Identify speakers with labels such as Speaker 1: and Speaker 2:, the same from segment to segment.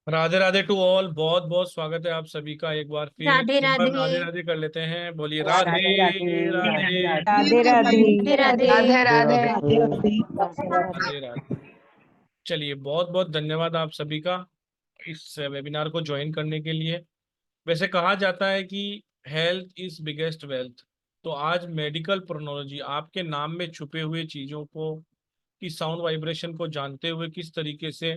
Speaker 1: Radhe Radhe to all. बहुत बहुत स्वागत है आप सभी का। एक बार फिर
Speaker 2: राधे
Speaker 1: एक बार
Speaker 2: राधे।
Speaker 1: राधे राधे कर लेते हैं। बोलिए राधे
Speaker 3: राधे राधे।
Speaker 1: राधे।
Speaker 3: राधे राधे।
Speaker 4: राधे राधे।
Speaker 2: राधे राधे।
Speaker 5: राधे
Speaker 3: राधे
Speaker 5: राधे।
Speaker 3: राधे।
Speaker 4: राधे राधे।
Speaker 1: राधे राधे। चलिए, बहुत बहुत धन्यवाद आप सभी का इस वेबिनार को ज्वाइन करने के लिए। वैसे कहा जाता है कि हेल्थ इज बिगेस्ट वेल्थ। तो आज मेडिकल प्रोनोलॉजी, आपके नाम में छुपे हुए चीजों को, की साउंड वाइब्रेशन को जानते हुए किस तरीके से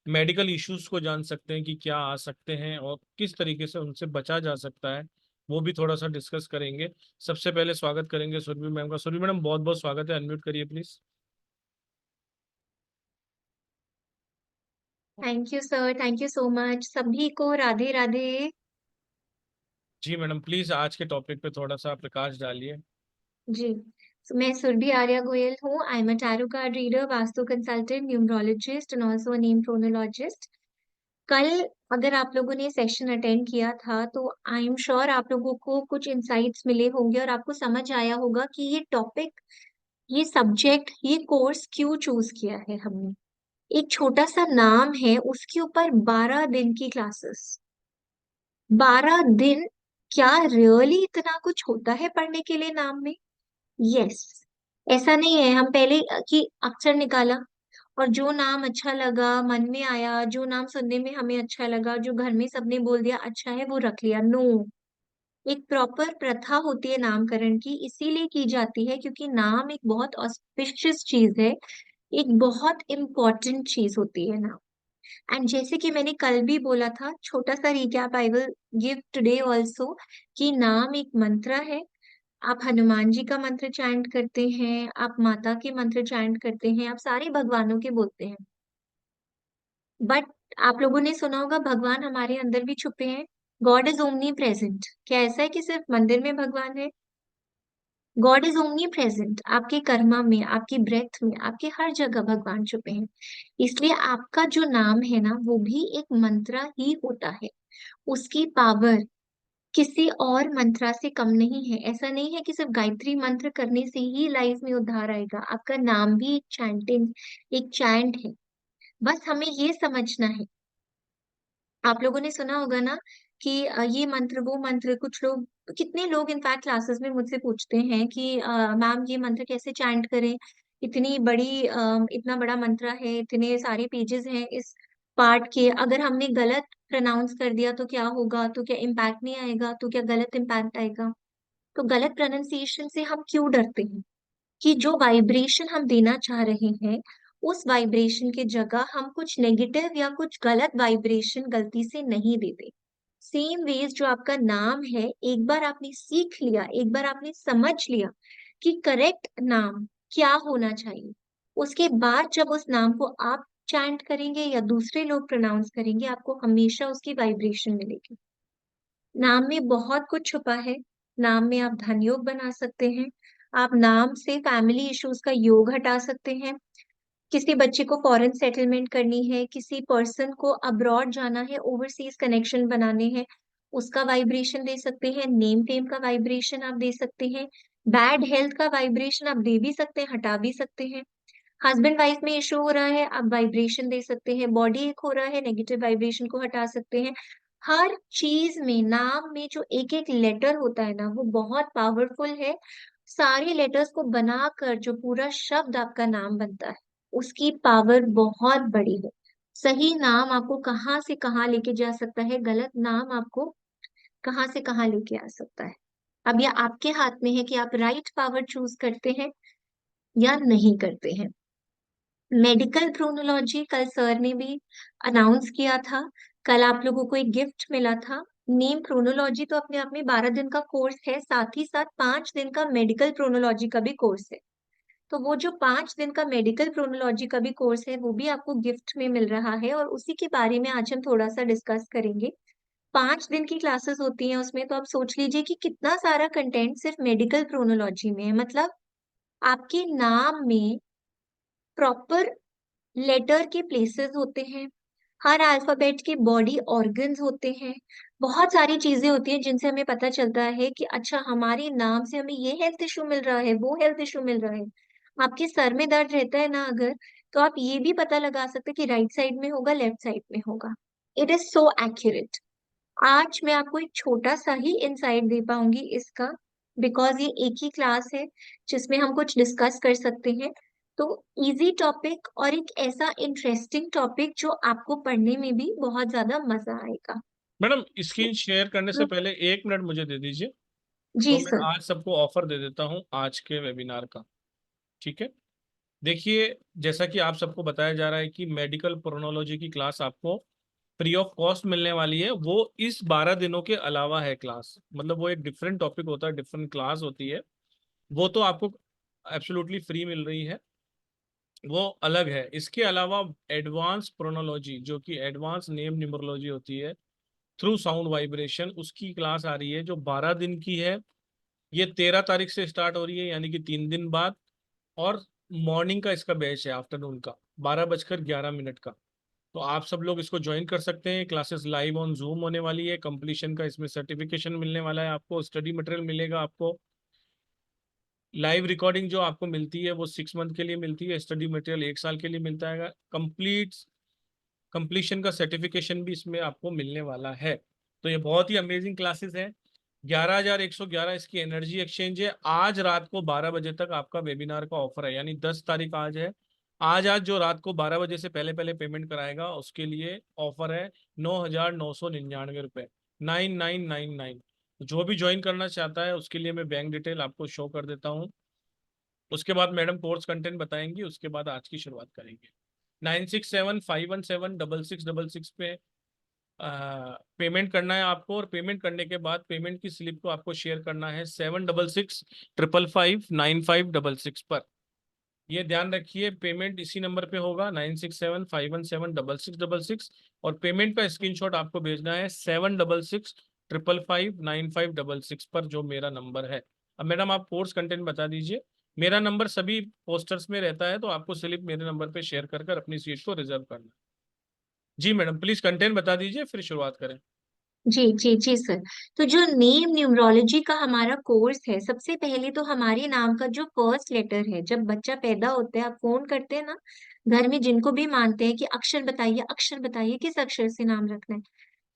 Speaker 1: मेडिकल इश्यूज को जान सकते हैं कि क्या आ सकते हैं और किस तरीके से उनसे बचा जा सकता है, वो भी थोड़ा सा डिस्कस करेंगे। सबसे पहले स्वागत करेंगे सुरभि मैम का। सुरभि मैडम, बहुत बहुत स्वागत है। अनम्यूट करिए please.
Speaker 2: Thank you sir, thank you so much. सभी को राधे राधे।
Speaker 1: जी मैडम, प्लीज आज के टॉपिक पे थोड़ा सा प्रकाश डालिए।
Speaker 2: जी, मैं सुरभि आर्या गोयल हूँ। I am a tarot card reader, vastu consultant, numerologist and also name pronologist. कल अगर आप लोगों ने सेशन अटेंड किया था तो आई एम श्योर आप लोगों को कुछ इंसाइट्स मिले होंगे और आपको समझ आया होगा कि ये टॉपिक, ये सब्जेक्ट, ये कोर्स क्यों चूज किया है हमने। एक छोटा सा नाम है, उसके ऊपर 12 दिन की क्लासेस। 12 दिन। क्या रियली इतना कुछ होता है पढ़ने के लिए नाम में? यस। ऐसा नहीं है हम पहले कि अक्षर निकाला और जो नाम अच्छा लगा, मन में आया, जो नाम सुनने में हमें अच्छा लगा, जो घर में सबने बोल दिया अच्छा है, वो रख लिया। नो। एक प्रॉपर प्रथा होती है नामकरण की, इसीलिए की जाती है क्योंकि नाम एक बहुत ऑस्पिशियस चीज है, एक बहुत इम्पोर्टेंट चीज होती है नाम। एंड जैसे कि मैंने कल भी बोला था, छोटा सा recap I will give today also, कि नाम एक मंत्र है। आप हनुमान जी का मंत्र चैंट करते हैं, आप माता के मंत्र चैंट करते हैं, आप सारे भगवानों के बोलते हैं। बट आप लोगों ने सुना होगा भगवान हमारे अंदर भी छुपे हैं। God is omni present. क्या ऐसा है कि सिर्फ मंदिर में भगवान है? God is omni present. आपके कर्मा में, आपकी ब्रेथ में, आपके हर जगह भगवान छुपे हैं। इसलिए आपका जो नाम है ना, वो भी एक मंत्र ही होता है। उसकी पावर किसी और मंत्रा से कम नहीं है। ऐसा नहीं है कि सिर्फ गायत्री मंत्र करने से ही लाइफ में उद्धार आएगा। आपका नाम भी एक चैंटिंग, एक चैंट है। बस हमें ये समझना है। आप लोगों ने सुना होगा ना कि ये मंत्र वो मंत्र, कुछ लोग, कितने लोग इनफैक्ट क्लासेस में मुझसे पूछते हैं कि मैम ये मंत्र कैसे चैंट करें, इतनी बड़ी इतना बड़ा मंत्र है, इतने सारे पेजेस हैं इस पार्ट के, अगर हमने गलत प्रोनाउंस कर दिया तो क्या होगा, तो क्या इम्पैक्ट नहीं आएगा, तो क्या गलत इम्पैक्ट आएगा? तो गलत प्रोनाउंसिएशन से हम क्यों डरते हैं? कि जो वाइब्रेशन हम देना चाह रहे हैं, उस वाइब्रेशन की जगह हम कुछ नेगेटिव या कुछ गलत वाइब्रेशन गलती से नहीं देते। सेम वेज जो आपका नाम है, एक बार आपने सीख लिया, एक बार आपने समझ लिया कि करेक्ट नाम क्या होना चाहिए, उसके बाद जब उस नाम को आप चैंट करेंगे या दूसरे लोग प्रोनाउंस करेंगे, आपको हमेशा उसकी वाइब्रेशन मिलेगी। नाम में बहुत कुछ छुपा है। नाम में आप धन योग बना सकते हैं। आप नाम से फैमिली इश्यूज का योग हटा सकते हैं। किसी बच्चे को फॉरेन सेटलमेंट करनी है, किसी पर्सन को अब्रॉड जाना है, ओवरसीज कनेक्शन बनाने हैं, उसका वाइब्रेशन दे सकते हैं। नेम टेम का वाइब्रेशन आप दे सकते हैं। बैड हेल्थ का वाइब्रेशन आप दे भी सकते हैं, हटा भी सकते हैं। हस्बैंड वाइफ में इशू हो रहा है, आप वाइब्रेशन दे सकते हैं। बॉडी एक हो रहा है, नेगेटिव वाइब्रेशन को हटा सकते हैं। हर चीज में, नाम में जो एक एक लेटर होता है ना, वो बहुत पावरफुल है। सारे लेटर्स को बनाकर जो पूरा शब्द आपका नाम बनता है, उसकी पावर बहुत बड़ी है। सही नाम आपको कहाँ से कहाँ लेके जा सकता है, गलत नाम आपको कहाँ से कहाँ लेके आ सकता है। अब यह आपके हाथ में है कि आप राइट पावर चूज करते हैं या नहीं करते हैं। मेडिकल प्रोनोलॉजी कल सर ने भी अनाउंस किया था। कल आप लोगों को एक गिफ्ट मिला था। नेम प्रोनोलॉजी तो अपने आप में 12 दिन का कोर्स है, साथ ही साथ 5 दिन का मेडिकल प्रोनोलॉजी का भी कोर्स है। तो वो जो 5 दिन का मेडिकल प्रोनोलॉजी का भी कोर्स है, वो भी आपको गिफ्ट में मिल रहा है और उसी के बारे में आज हम थोड़ा सा डिस्कस करेंगे। 5 दिन की क्लासेस होती हैं उसमें, तो आप सोच लीजिए कि कितना सारा कंटेंट सिर्फ मेडिकल प्रोनोलॉजी में है। मतलब आपके नाम में प्रॉपर लेटर के प्लेसेस होते हैं, हर अल्फाबेट के बॉडी ऑर्गन्स होते हैं, बहुत सारी चीजें होती हैं जिनसे हमें पता चलता है कि अच्छा हमारे नाम से हमें ये हेल्थ इशू मिल रहा है, वो हेल्थ इशू मिल रहा है। आपके सर में दर्द रहता है ना अगर, तो आप ये भी पता लगा सकते हैं कि राइट साइड में होगा, लेफ्ट साइड में होगा। It is so accurate. आज मैं आपको एक छोटा सा ही इंसाइट दे पाऊंगी इसका, बिकॉज ये एक ही क्लास है जिसमें हम कुछ डिस्कस कर सकते हैं। तो इजी टॉपिक और एक ऐसा इंटरेस्टिंग टॉपिक जो आपको पढ़ने में भी बहुत ज्यादा मजा आएगा।
Speaker 1: मैडम स्क्रीन शेयर करने से
Speaker 2: तो
Speaker 1: पहले 1 मिनट मुझे दे दीजिए।
Speaker 2: जी
Speaker 1: तो मैं
Speaker 2: सर।
Speaker 1: आज सबको ऑफर दे देता हूँ आज के वेबिनार का। ठीक है। देखिए, जैसा कि आप सबको बताया जा रहा है कि मेडिकल प्रोनोलॉजी की क्लास आपको फ्री ऑफ कॉस्ट मिलने वाली है। वो इस 12 दिनों के अलावा है क्लास, मतलब वो एक डिफरेंट टॉपिक होता है, डिफरेंट क्लास होती है। वो तो आपको एब्सोल्युटली फ्री मिल रही है, वो अलग है। इसके अलावा एडवांस प्रोनोलॉजी, जो कि एडवांस नेम न्यूमरोलॉजी होती है थ्रू साउंड वाइब्रेशन, उसकी क्लास आ रही है जो 12 दिन की है। ये 13 तारीख से स्टार्ट हो रही है, यानी कि 3 दिन बाद। और मॉर्निंग का इसका बैच है, आफ्टरनून का 12:11 का। तो आप सब लोग इसको ज्वाइन कर सकते हैं। क्लासेस लाइव ऑन जूम होने वाली है। कंप्लीशन का इसमें सर्टिफिकेशन मिलने वाला है, आपको स्टडी मटेरियल मिलेगा। आपको लाइव रिकॉर्डिंग जो आपको मिलती है वो 6 मंथ के लिए मिलती है, स्टडी मटेरियल 1 साल के लिए मिलता है। कंप्लीशन का सर्टिफिकेशन भी इसमें आपको मिलने वाला है। तो ये बहुत ही अमेजिंग क्लासेस है। 11,111 इसकी एनर्जी एक्सचेंज है। आज रात को 12 बजे तक आपका वेबिनार का ऑफर है, यानी 10 तारीख आज है। आज जो रात को 12 बजे से पहले पहले पेमेंट कराएगा उसके लिए ऑफर है 9,999 रुपये, 9999। जो भी ज्वाइन करना चाहता है उसके लिए मैं बैंक डिटेल आपको शो कर देता हूँ। उसके बाद मैडम कोर्स कंटेंट बताएंगी, उसके बाद आज की शुरुआत करेंगे। 9675176666 पे पेमेंट करना है आपको, और पेमेंट करने के बाद पेमेंट की स्लिप को आपको शेयर करना है 7665559566 पर। ये ध्यान रखिए, पेमेंट इसी नंबर पे होगा 9675176666। और पेमेंट का स्क्रीनशॉट आपको भेजना है 7665559566 पर, जो मेरा नंबर है। अब मैडम आप कोर्स कंटेंट बता दीजिए। मेरा नंबर सभी पोस्टर्स में रहता है, तो आपको स्लिप मेरे नंबर पे शेयर कर कर अपनी सीट को रिजर्व करना है। जी मैडम, प्लीज कंटेंट बता दीजिए, फिर शुरुआत करें।
Speaker 2: जी जी जी सर। तो जो नेम न्यूमरोलॉजी का हमारा कोर्स है, सबसे पहले तो हमारे नाम का जो फर्स्ट लेटर है, जब बच्चा पैदा होता है आप फोन करते हैं ना घर में, जिनको भी मानते हैं कि अक्षर बताइए किस अक्षर से नाम रखना है,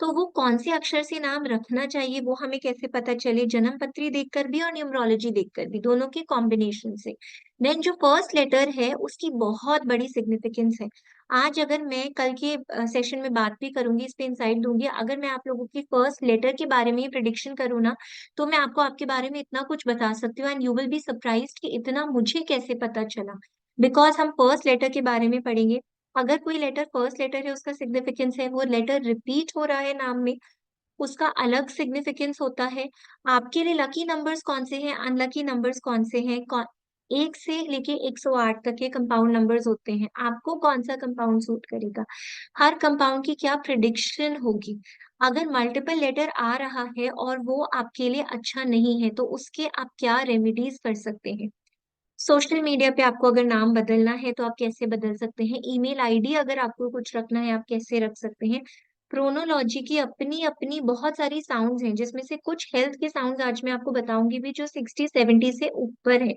Speaker 2: तो वो कौन से अक्षर से नाम रखना चाहिए वो हमें कैसे पता चले? जन्म पत्री देखकर भी और न्यूमरोलॉजी देखकर भी, दोनों के कॉम्बिनेशन से। देन जो फर्स्ट लेटर है उसकी बहुत बड़ी सिग्निफिकेंस है। आज अगर मैं कल के सेशन में बात भी करूंगी, इस पे इंसाइट दूंगी, अगर मैं आप लोगों की फर्स्ट लेटर के बारे में ही प्रिडिक्शन करूँ ना, तो मैं आपको आपके बारे में इतना कुछ बता सकती हूँ, and you will be surprised कि इतना मुझे कैसे पता चला। बिकॉज हम फर्स्ट लेटर के बारे में पढ़ेंगे। अगर कोई लेटर फर्स्ट लेटर है उसका सिग्निफिकेंस है, वो लेटर रिपीट हो रहा है नाम में, उसका अलग सिग्निफिकेंस होता है। आपके लिए लकी नंबर्स कौन से हैं, अनलकी नंबर्स कौन से हैं, एक से लेके 108 तक के कंपाउंड नंबर्स होते हैं, आपको कौन सा कंपाउंड सूट करेगा, हर कंपाउंड की क्या प्रिडिक्शन होगी। अगर मल्टीपल लेटर आ रहा है और वो आपके लिए अच्छा नहीं है, तो उसके आप क्या रेमेडीज कर सकते हैं। सोशल मीडिया पे आपको अगर नाम बदलना है तो आप कैसे बदल सकते हैं, ईमेल आईडी अगर आपको कुछ रखना है आप कैसे रख सकते हैं। प्रोनोलॉजी की अपनी अपनी बहुत सारी साउंड्स हैं, जिसमें से कुछ हेल्थ के साउंड्स आज मैं आपको बताऊंगी भी, जो 60-70 से ऊपर है।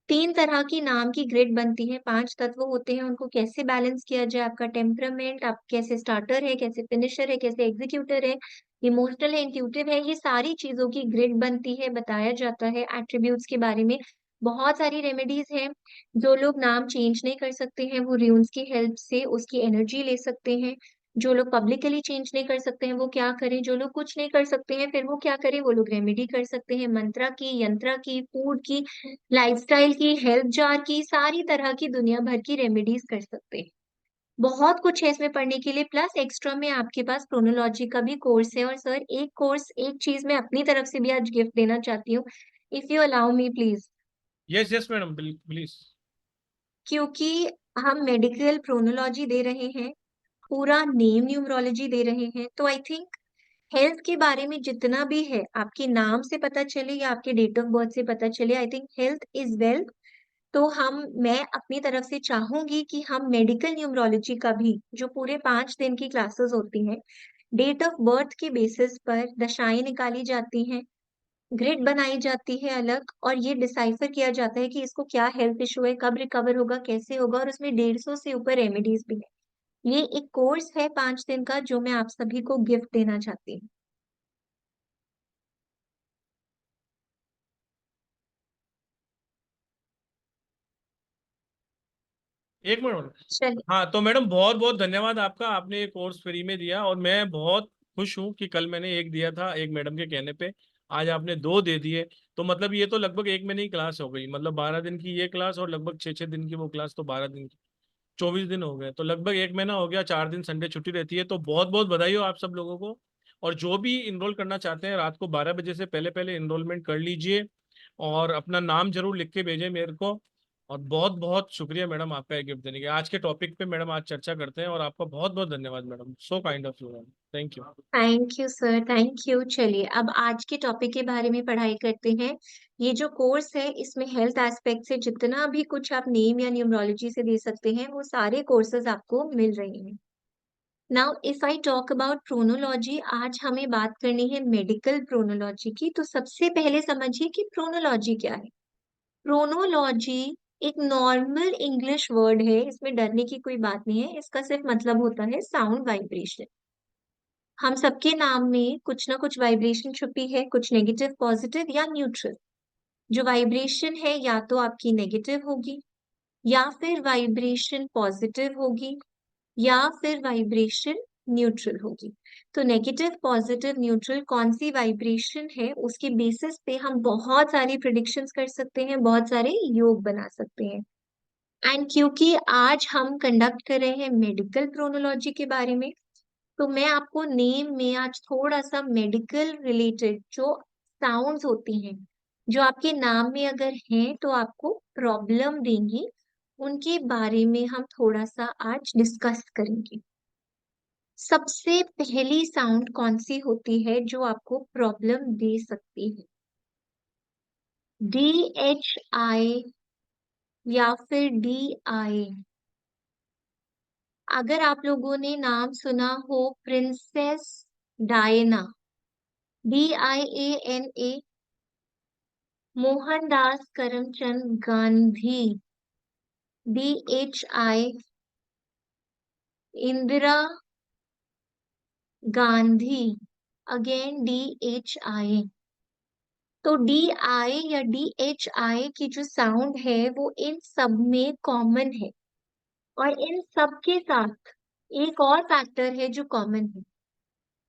Speaker 2: 3 तरह की नाम की ग्रिड बनती है, 5 तत्व होते हैं, उनको कैसे बैलेंस किया जाए, आपका टेम्परामेंट, आप कैसे स्टार्टर है, कैसे फिनिशर है, कैसे एग्जीक्यूटर है, इमोशनल है, इंट्यूटिव है, ये सारी चीजों की ग्रिड बनती है, बताया जाता है एट्रीब्यूट्स के बारे में। बहुत सारी रेमेडीज हैं। जो लोग नाम चेंज नहीं कर सकते हैं वो र्यून्स की हेल्प से उसकी एनर्जी ले सकते हैं। जो लोग पब्लिकली चेंज नहीं कर सकते हैं वो क्या करें, जो लोग कुछ नहीं कर सकते हैं फिर वो क्या करें, वो लोग रेमेडी कर सकते हैं, मंत्रा की, यंत्रा की, फूड की, लाइफस्टाइल की, हेल्थ जार की, सारी तरह की दुनिया भर की रेमेडीज कर सकते हैं। बहुत कुछ है इसमें पढ़ने के लिए, प्लस एक्स्ट्रा में आपके पास प्रोनोलॉजी का भी कोर्स है। और सर एक कोर्स, एक चीज मैं अपनी तरफ से भी आज गिफ्ट देना चाहती हूँ, if you allow me please.
Speaker 1: Yes yes madam, please.
Speaker 2: क्योंकि हम मेडिकल प्रोनोलॉजी दे रहे हैं, पूरा नेम न्यूमरोलॉजी दे रहे हैं, तो आई थिंक हेल्थ के बारे में जितना भी है, आपके नाम से पता चले या आपके डेट ऑफ बर्थ से पता चले, I think health is wealth. तो मैं अपनी तरफ से चाहूंगी कि हम मेडिकल न्यूमरोलॉजी का भी, जो पूरे 5 दिन की क्लासेस होती हैं, डेट ऑफ बर्थ के बेसिस पर दशाएं निकाली जाती हैं, ग्रिड बनाई जाती है अलग, और ये डिसाइफर किया जाता है कि इसको क्या हेल्थ इशू है, कब रिकवर होगा, कैसे होगा, और उसमें 150 से ऊपर रेमेडीज भी है। ये एक कोर्स है 5 दिन का जो मैं आप सभी को गिफ्ट देना चाहती हूँ।
Speaker 1: एक मिनट।
Speaker 2: चलिए।
Speaker 1: हाँ तो मैडम बहुत बहुत धन्यवाद आपका, आपने ये कोर्स फ्री में दिया और मैं बहुत खुश हूँ कि कल मैंने एक दिया था एक मैडम के कहने पे, आज आपने 2 दे दिए। तो मतलब ये तो लगभग एक महीने की क्लास हो गई, मतलब 12 दिन की ये क्लास और लगभग 6-6 दिन की वो क्लास, तो 12 दिन की 24 दिन हो गए, तो लगभग एक महीना हो गया। 4 दिन संडे छुट्टी रहती है, तो बहुत बहुत बधाई हो आप सब लोगों को। और जो भी इनरोल करना चाहते हैं रात को 12 बजे से पहले पहले इनरोलमेंट कर लीजिए और अपना नाम जरूर लिख के भेजें मेरे को। और बहुत बहुत शुक्रिया मैडम आपका ये गिफ्ट देने के। आज के टॉपिक पे मैडम आज चर्चा करते हैं, और आपका बहुत बहुत धन्यवाद madam, so kind of you ma'am, thank you.
Speaker 2: Thank you sir, thank you. चलिए अब आज के टॉपिक के बारे में पढ़ाई करते हैं। ये जो कोर्स है इसमें हेल्थ एस्पेक्ट से जितना भी कुछ आप नेम या न्यूमरोलॉजी से दे सकते हैं वो सारे कोर्सेज आपको मिल रहे हैं। Now if I talk about pronology, आज हमें बात करनी है मेडिकल प्रोनोलॉजी की। तो सबसे पहले समझिए कि प्रोनोलॉजी क्या है। प्रोनोलॉजी एक नॉर्मल इंग्लिश वर्ड है, इसमें डरने की कोई बात नहीं है। इसका सिर्फ मतलब होता है साउंड वाइब्रेशन। हम सबके नाम में कुछ ना कुछ वाइब्रेशन छुपी है, कुछ नेगेटिव, पॉजिटिव या न्यूट्रल। जो वाइब्रेशन है या तो आपकी नेगेटिव होगी या फिर वाइब्रेशन पॉजिटिव होगी या फिर वाइब्रेशन न्यूट्रल होगी। तो नेगेटिव, पॉजिटिव, न्यूट्रल कौन सी वाइब्रेशन है उसके बेसिस पे हम बहुत सारी प्रिडिक्शंस कर सकते हैं, बहुत सारे योग बना सकते हैं। एंड क्योंकि आज हम कंडक्ट कर रहे हैं मेडिकल प्रोनोलॉजी के बारे में, तो मैं आपको नेम में आज थोड़ा सा मेडिकल रिलेटेड जो साउंड्स होती हैं, जो आपके नाम में अगर हैं तो आपको प्रॉब्लम देंगी, उनके बारे में हम थोड़ा सा आज डिस्कस करेंगे। सबसे पहली साउंड कौन सी होती है जो आपको प्रॉब्लम दे सकती है? DHI या फिर DI। अगर आप लोगों ने नाम सुना हो princess Diana, DIANA, Mohandas Karamchand Gandhi, DHI, Indira Gandhi, again DHI। तो DI या DHI की जो साउंड है वो इन सब में कॉमन है। और इन सब के साथ एक और फैक्टर है जो कॉमन है।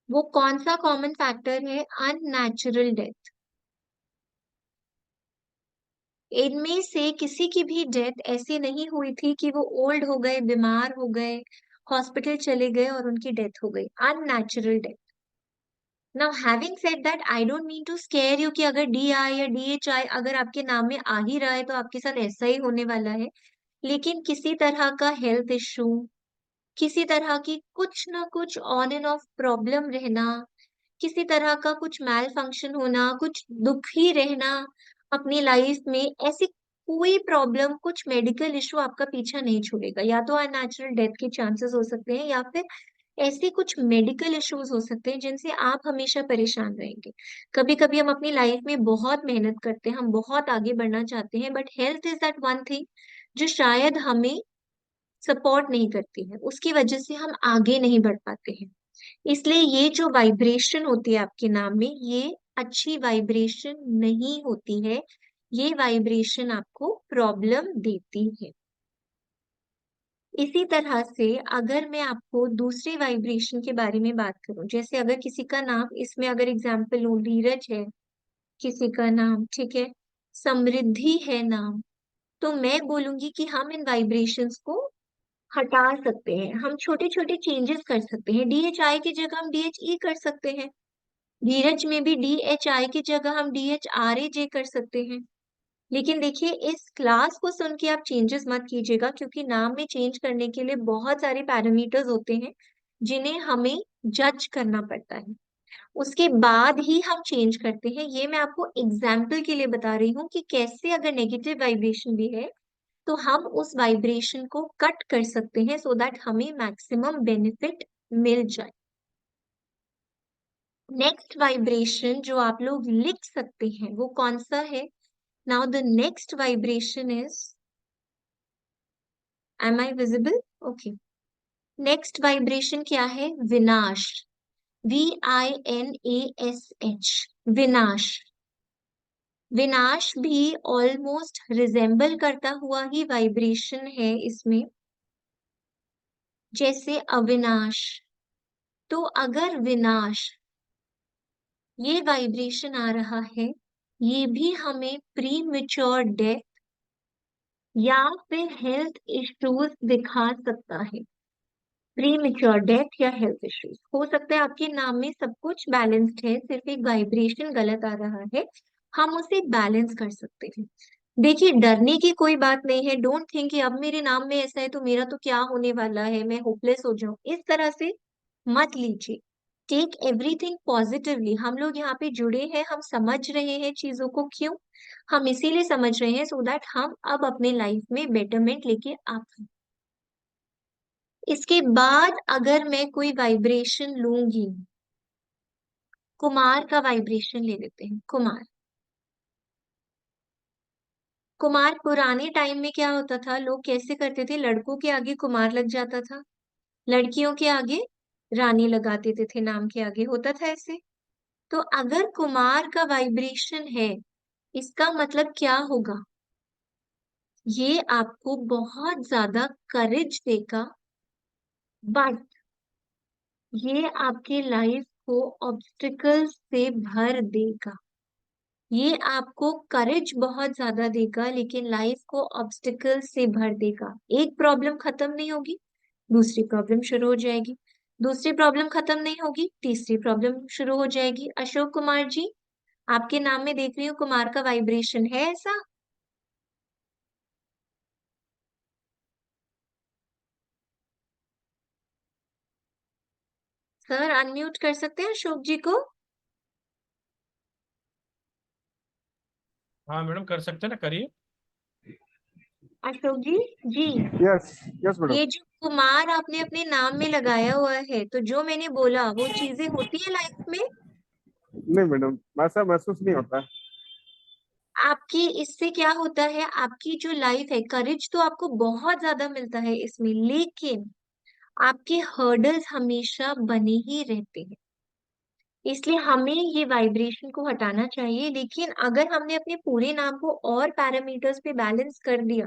Speaker 2: वो कौन सा कॉमन फैक्टर है? Unnatural death. इनमें से किसी की भी डेथ ऐसी नहीं हुई थी कि वो ओल्ड हो गए, बीमार हो गए, हॉस्पिटल चले गए और उनकी डेथ हो गई। Unnatural death. Now having said that, I don't mean to scare you कि अगर DI या DHI अगर आपके नाम में आ ही रहा है तो आपके साथ ऐसा ही होने वाला है। लेकिन किसी तरह का हेल्थ इश्यू, किसी तरह की कुछ ना कुछ ऑन एंड ऑफ प्रॉब्लम रहना, किसी तरह का कुछ मैल फंक्शन होना, कुछ दुखी रहना अपनी लाइफ में, ऐसी कोई प्रॉब्लम, कुछ मेडिकल इशू आपका पीछा नहीं छोड़ेगा। या तो अननेचुरल डेथ के चांसेस हो सकते हैं या फिर ऐसे कुछ मेडिकल इश्यूज हो सकते हैं जिनसे आप हमेशा परेशान रहेंगे। कभी कभी हम अपनी लाइफ में बहुत मेहनत करते हैं, हम बहुत आगे बढ़ना चाहते हैं, but health is that one thing जो शायद हमें सपोर्ट नहीं करती है, उसकी वजह से हम आगे नहीं बढ़ पाते हैं। इसलिए ये जो वाइब्रेशन होती है आपके नाम में, ये अच्छी वाइब्रेशन नहीं होती है। ये वाइब्रेशन आपको प्रॉब्लम देती है। इसी तरह से अगर मैं आपको दूसरे वाइब्रेशन के बारे में बात करूं, जैसे अगर किसी का नाम, इसमें अगर एग्जाम्पल लूं, नीरज है किसी का नाम, ठीक है, समृद्धि है नाम, तो मैं बोलूंगी कि हम इन वाइब्रेशंस को हटा सकते हैं, हम छोटे छोटे चेंजेस कर सकते हैं। DHI की जगह हम DHE कर सकते हैं। धीरज में भी DHI की जगह हम DHRAJ कर सकते हैं। लेकिन देखिए, इस क्लास को सुन के आप चेंजेस मत कीजिएगा, क्योंकि नाम में चेंज करने के लिए बहुत सारे पैरामीटर्स होते हैं जिन्हें हमें जज करना पड़ता है, उसके बाद ही हम चेंज करते हैं। ये मैं आपको एग्जाम्पल के लिए बता रही हूँ कि कैसे अगर नेगेटिव वाइब्रेशन भी है तो हम उस वाइब्रेशन को कट कर सकते हैं सो दैट हमें मैक्सिमम बेनिफिट मिल जाए। नेक्स्ट वाइब्रेशन जो आप लोग लिख सकते हैं वो कौन सा है? Now the next vibration is, am I visible? Okay. Next vibration क्या है? विनाश। VINASH, विनाश। विनाश भी ऑलमोस्ट रिजेंबल करता हुआ ही वाइब्रेशन है इसमें, जैसे अविनाश। तो अगर विनाश ये वाइब्रेशन आ रहा है, ये भी हमें प्री मेच्योर डेथ या फिर हेल्थ इश्यूज दिखा सकता है। प्री मेच्योर डेथ या हेल्थ इश्यूज हो सकता है। आपके नाम में सब कुछ बैलेंस्ड है, सिर्फ एक वाइब्रेशन गलत आ रहा है, हम उसे बैलेंस कर सकते हैं। देखिए, डरने की कोई बात नहीं है। डोंट थिंक कि अब मेरे नाम में ऐसा है तो मेरा तो क्या होने वाला है, मैं होपलेस हो जाऊं, इस तरह से मत लीजिए। Take everything positively. हम लोग यहाँ पे जुड़े हैं, हम समझ रहे हैं चीजों को। क्यों हम इसीलिए समझ रहे हैं? सो दैट हम अब अपने लाइफ में बेटरमेंट लेके आ पाए। इसके बाद अगर मैं कोई वाइब्रेशन लूंगी, कुमार का वाइब्रेशन ले लेते हैं। कुमार। कुमार पुराने टाइम में क्या होता था, लोग कैसे करते थे? लड़कों के आगे कुमार लग जाता था, लड़कियों के आगे रानी लगा देते थे, नाम के आगे होता था ऐसे। तो अगर कुमार का वाइब्रेशन है, इसका मतलब क्या होगा? ये आपको बहुत ज्यादा करेज देगा, बट ये आपकी लाइफ को ऑब्स्टिकल्स से भर देगा। ये आपको करेज बहुत ज्यादा देगा, लेकिन लाइफ को ऑब्स्टिकल्स से भर देगा। एक प्रॉब्लम खत्म नहीं होगी, दूसरी प्रॉब्लम शुरू हो जाएगी। दूसरी प्रॉब्लम खत्म नहीं होगी, तीसरी प्रॉब्लम शुरू हो जाएगी। अशोक कुमार जी, आपके नाम में देख रही हूँ कुमार का वाइब्रेशन है ऐसा? सर अनम्यूट कर सकते हैं अशोक जी को?
Speaker 1: हाँ मैडम, कर सकते हैं ना, करिए।
Speaker 2: अशोक जी। जी,
Speaker 3: यस यस मैडम।
Speaker 2: ये जो कुमार आपने अपने नाम में लगाया हुआ है, तो जो मैंने बोला वो चीजें होती है लाइफ में।
Speaker 3: नहीं मैडम, ऐसा महसूस नहीं होता।
Speaker 2: आपकी इससे क्या होता है? आपकी जो लाइफ है, करेज तो आपको बहुत ज्यादा मिलता है इसमें, लेकिन आपके हर्डल्स हमेशा बने ही रहते हैं। इसलिए हमें ये वाइब्रेशन को हटाना चाहिए। लेकिन अगर हमने अपने पूरे नाम को और पैरामीटर्स पे बैलेंस कर दिया,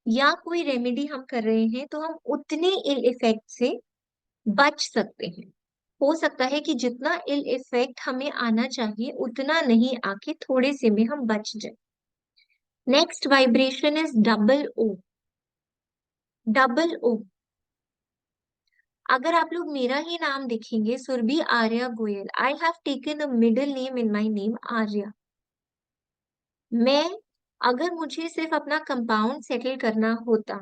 Speaker 2: या कोई रेमेडी हम कर रहे हैं, तो हम उतने इल इफेक्ट से बच सकते हैं। हो सकता है कि जितना इल इफेक्ट हमें आना चाहिए उतना नहीं आके थोड़े से में हम बच जाए। Next vibration is double O. Double O. अगर आप लोग मेरा ही नाम देखेंगे, Surbhi Arya Goyal, I have taken a middle name in my name, Arya. मैं, अगर मुझे सिर्फ अपना कंपाउंड सेटल करना होता,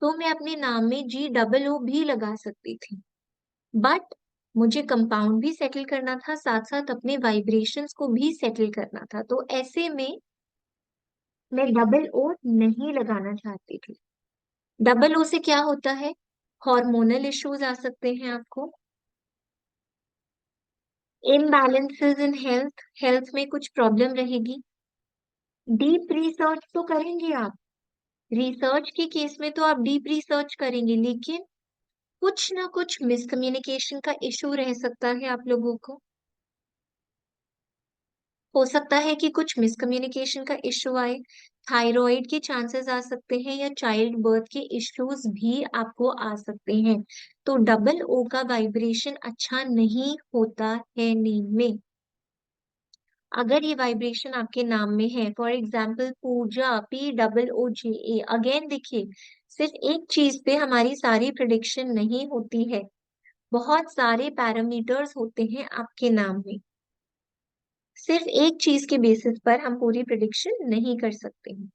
Speaker 2: तो मैं अपने नाम में GOO भी लगा सकती थी। बट मुझे कंपाउंड भी सेटल करना था, साथ साथ अपने वाइब्रेशंस को भी सेटल करना था। तो ऐसे में मैं डबल ओ नहीं लगाना चाहती थी। डबल ओ से क्या होता है? हार्मोनल इश्यूज आ सकते हैं आपको, इम्बैलेंसेस इन हेल्थ, हेल्थ में कुछ प्रॉब्लम रहेगी। डीप रिसर्च तो करेंगे आप, रिसर्च के केस में तो आप डीप रिसर्च करेंगे, लेकिन कुछ ना कुछ मिसकम्युनिकेशन का इशू रह सकता है आप लोगों को। हो सकता है कि कुछ मिसकम्युनिकेशन का इश्यू आए, थायराइड के चांसेस आ सकते हैं, या चाइल्ड बर्थ के इश्यूज भी आपको आ सकते हैं। तो डबल ओ का वाइब्रेशन अच्छा नहीं होता है नींद में। अगर ये वाइब्रेशन आपके नाम में है, for example Pooja, POOJA, again देखिए, सिर्फ एक चीज पे हमारी सारी प्रिडिक्शन नहीं होती है, बहुत सारे पैरामीटर्स होते हैं आपके नाम में। सिर्फ एक चीज के बेसिस पर हम पूरी प्रिडिक्शन नहीं कर सकते हैं।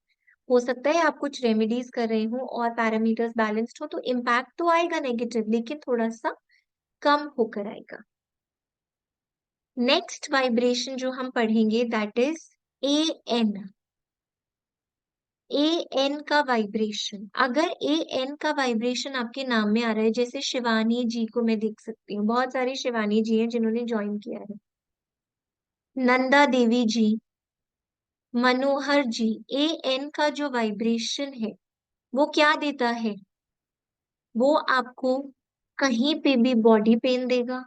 Speaker 2: हो सकता है आप कुछ रेमेडीज कर रहे हो और पैरामीटर्स बैलेंस्ड हो, तो इम्पैक्ट तो आएगा नेगेटिव, लेकिन थोड़ा सा कम होकर आएगा। नेक्स्ट वाइब्रेशन जो हम पढ़ेंगे दैट इज AN। AN का वाइब्रेशन, अगर AN का वाइब्रेशन आपके नाम में आ रहा है, जैसे शिवानी जी को मैं देख सकती हूँ, बहुत सारी शिवानी जी हैं जिन्होंने ज्वाइन किया है, नंदा देवी जी, मनोहर जी। AN का जो वाइब्रेशन है वो क्या देता है? वो आपको कहीं पे भी बॉडी पेन देगा,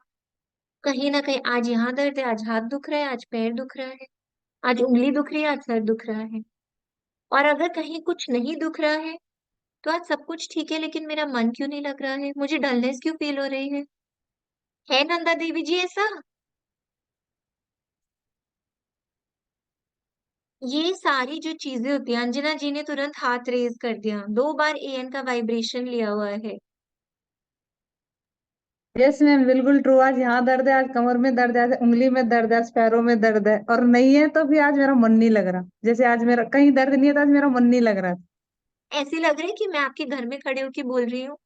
Speaker 2: कहीं ना कहीं आज यहाँ दर्द है, आज हाथ दुख रहा है, आज पैर दुख रहा है, आज उंगली दुख रही है, आज सर दुख रहा है। और अगर कहीं कुछ नहीं दुख रहा है तो आज सब कुछ ठीक है, लेकिन मेरा मन क्यों नहीं लग रहा है, मुझे डलनेस क्यों फील हो रही है नंदा देवी जी ऐसा? ये सारी जो चीजें होती हैं, अंजना जी ने तुरंत हाथ रेज कर दिया, 2 बार एएन का वाइब्रेशन लिया हुआ है।
Speaker 4: यस मैम, बिल्कुल ट्रू। आज यहाँ दर्द है, आज कमर में दर्द है, आज उंगली में दर्द है, आज पैरों में दर्द है, और नहीं है तो भी आज मेरा मन नहीं लग रहा। जैसे आज मेरा कहीं दर्द नहीं है तो आज मेरा मन नहीं लग रहा।
Speaker 2: ऐसे लग रहा है कि मैं आपके घर में खड़े होके बोल रही हूँ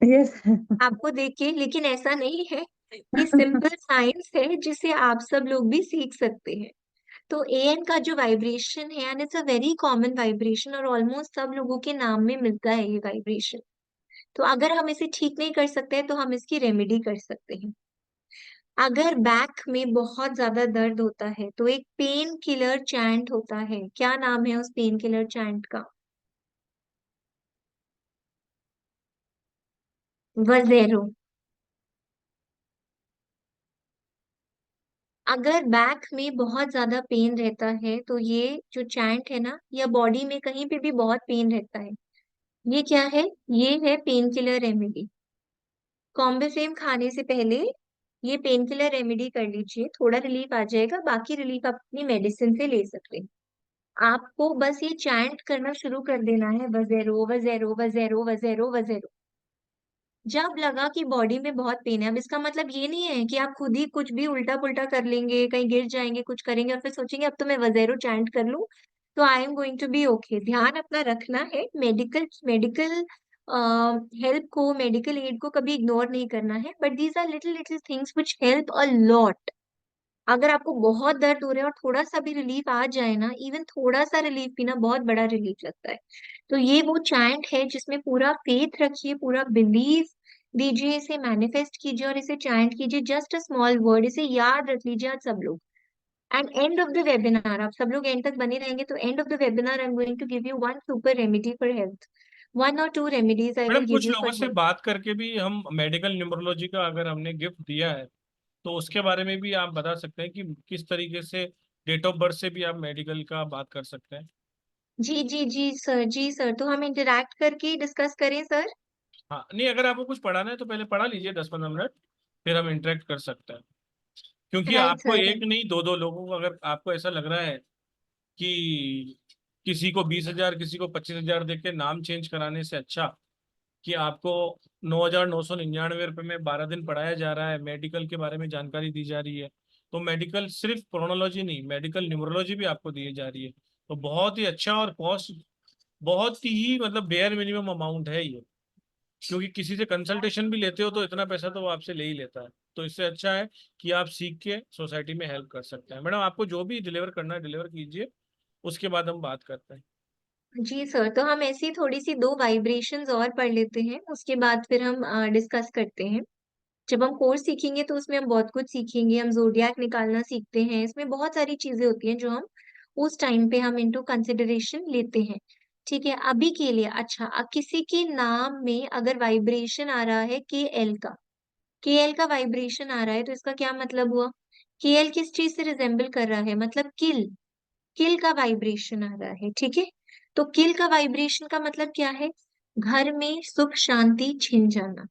Speaker 4: यस।
Speaker 2: आपको देख के, लेकिन ऐसा नहीं है। ये सिंपल साइंस है जिसे आप सब लोग भी सीख सकते हैं। तो एएन का जो वाइब्रेशन है, and it's a very common vibration, और ऑलमोस्ट सब लोगों के नाम में मिलता है ये वाइब्रेशन। तो अगर हम इसे ठीक नहीं कर सकते हैं तो हम इसकी रेमेडी कर सकते हैं। अगर बैक में बहुत ज्यादा दर्द होता है तो एक पेन किलर चैंट होता है, क्या नाम है उस पेन किलर चैंट का? वजेरो। अगर बैक में बहुत ज्यादा पेन रहता है तो ये जो चैंट है ना, या बॉडी में कहीं पे भी बहुत पेन रहता है, ये क्या है? ये है पेन किलर रेमेडी। कॉम्बिफेम खाने से पहले ये पेन किलर रेमेडी कर लीजिए, थोड़ा रिलीफ आ जाएगा, बाकी रिलीफ आप अपनी मेडिसिन से ले सकते हैं। आपको बस ये चैंट करना शुरू कर देना है, वजेरो वजेरो वजेरो वजेरो वजेरो। जब लगा कि बॉडी में बहुत पेन है, अब इसका मतलब ये नहीं है कि आप खुद ही कुछ भी उल्टा पुल्टा कर लेंगे, कहीं गिर जाएंगे, कुछ करेंगे और फिर सोचेंगे अब तो मैं वजेरो चैंट कर लूं तो I am going to be okay. ध्यान अपना रखना है, मेडिकल मेडिकल हेल्प को, मेडिकल एड को कभी इग्नोर नहीं करना है, but these are little little things which help a lot. अगर आपको बहुत दर्द हो रहा है और थोड़ा सा भी रिलीफ आ जाए ना, इवन थोड़ा सा रिलीफ भी ना बहुत बड़ा रिलीफ लगता है। तो ये वो चैंट है जिसमें पूरा फेथ रखिए, पूरा बिलीव दीजिए, इसे मैनिफेस्ट कीजिए और इसे चैंट कीजिए। जस्ट अ स्मॉल वर्ड, इसे याद रख लीजिए आज सब लोग। And end of the webinar, आप सब लोग एंड तक बने रहेंगे तो end of the webinar I am going to give you one super remedy for health. 1 or 2 remedies I
Speaker 1: madam
Speaker 2: will give
Speaker 1: कुछ
Speaker 2: यू
Speaker 1: लोगों
Speaker 2: फॉर
Speaker 1: से
Speaker 2: हेल्थ।
Speaker 1: बात करके भी हम मेडिकल न्यूमरोलॉजी का अगर हमने गिफ्ट दिया है तो उसके बारे में भी आप बता सकते हैं कि किस तरीके से डेट ऑफ बर्थ से भी आप मेडिकल का बात कर सकते हैं।
Speaker 2: जी जी जी सर, जी सर, तो हम इंटरैक्ट करके डिस्कस करें सर?
Speaker 1: हाँ नहीं, अगर आपको कुछ पढ़ाना है तो पहले पढ़ा लीजिए 10-15 मिनट, फिर हम इंटरेक्ट कर सकते हैं। क्योंकि
Speaker 2: राइट
Speaker 1: आपको
Speaker 2: सर।
Speaker 1: एक नहीं, दो दो लोगों को, अगर आपको ऐसा लग रहा है कि किसी को 20,000 किसी को 25,000 दे के नाम चेंज कराने से अच्छा कि आपको 9,999 रुपये में 12 दिन पढ़ाया जा रहा है, मेडिकल के बारे में जानकारी दी जा रही है, तो मेडिकल सिर्फ प्रोनोलॉजी नहीं, मेडिकल न्यूमरोलॉजी भी आपको दी जा रही है, तो बहुत ही अच्छा, और कॉस्ट बहुत ही मतलब बेयर मिनिमम अमाउंट है ये। क्योंकि किसी से कंसल्टेशन भी लेते हो तो इतना पैसा तो वो आपसे ले ही लेता है। तो इससे अच्छा है कि आप सीख के सोसाइटी में हेल्प कर सकते हैं। मैडम आपको जो भी डिलीवर करना है डिलीवर कीजिए, उसके बाद हम बात करते हैं।
Speaker 2: जी सर, तो हम ऐसी थोड़ी सी 2 वाइब्रेशंस और पढ़ लेते हैं, उसके बाद फिर हम डिस्कस करते हैं। जब हम कोर्स सीखेंगे तो उसमें हम बहुत कुछ सीखेंगे, हम जोडियाक निकालना सीखते हैं, इसमें बहुत सारी चीजें होती हैं जो हम उस टाइम पे हम इनटू कंसिडरेशन लेते हैं। ठीक है, अभी के लिए अच्छा, किसी के नाम में अगर वाइब्रेशन आ रहा है के एल का, के एल का वाइब्रेशन आ रहा है तो इसका क्या मतलब हुआ? के एल किस चीज से रिजेंबल कर रहा है? मतलब किल, किल का वाइब्रेशन आ रहा है। ठीक है, तो किल का वाइब्रेशन का मतलब क्या है? घर में सुख शांति छिन जाना,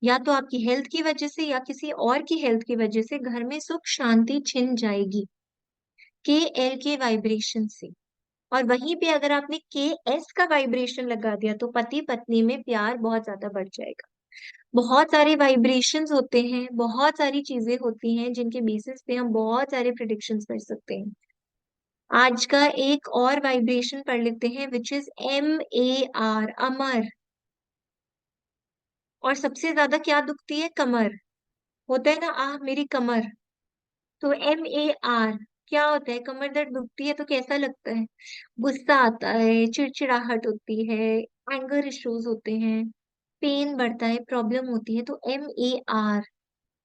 Speaker 2: या तो आपकी हेल्थ की वजह से या किसी और की हेल्थ की वजह से घर में सुख शांति छिन जाएगी के एल के वाइब्रेशन से। और वहीं पे अगर आपने के एस का वाइब्रेशन लगा दिया तो पति पत्नी में प्यार बहुत ज्यादा बढ़ जाएगा। बहुत सारे वाइब्रेशंस होते हैं, बहुत सारी चीजें होती हैं जिनके बेसिस पे हम बहुत सारे प्रिडिक्शंस कर सकते हैं। आज का एक और वाइब्रेशन पढ़ लेते हैं विच इज MAR, अमर। और सबसे ज्यादा क्या दुखती है? कमर। होता है ना, मेरी कमर। तो MAR क्या होता है? कमर दर्द दुखती है तो कैसा लगता है? गुस्सा आता है, चिड़चिड़ाहट होती है, एंगर इश्यूज होते हैं, पेन बढ़ता है, प्रॉब्लम होती है। तो MAR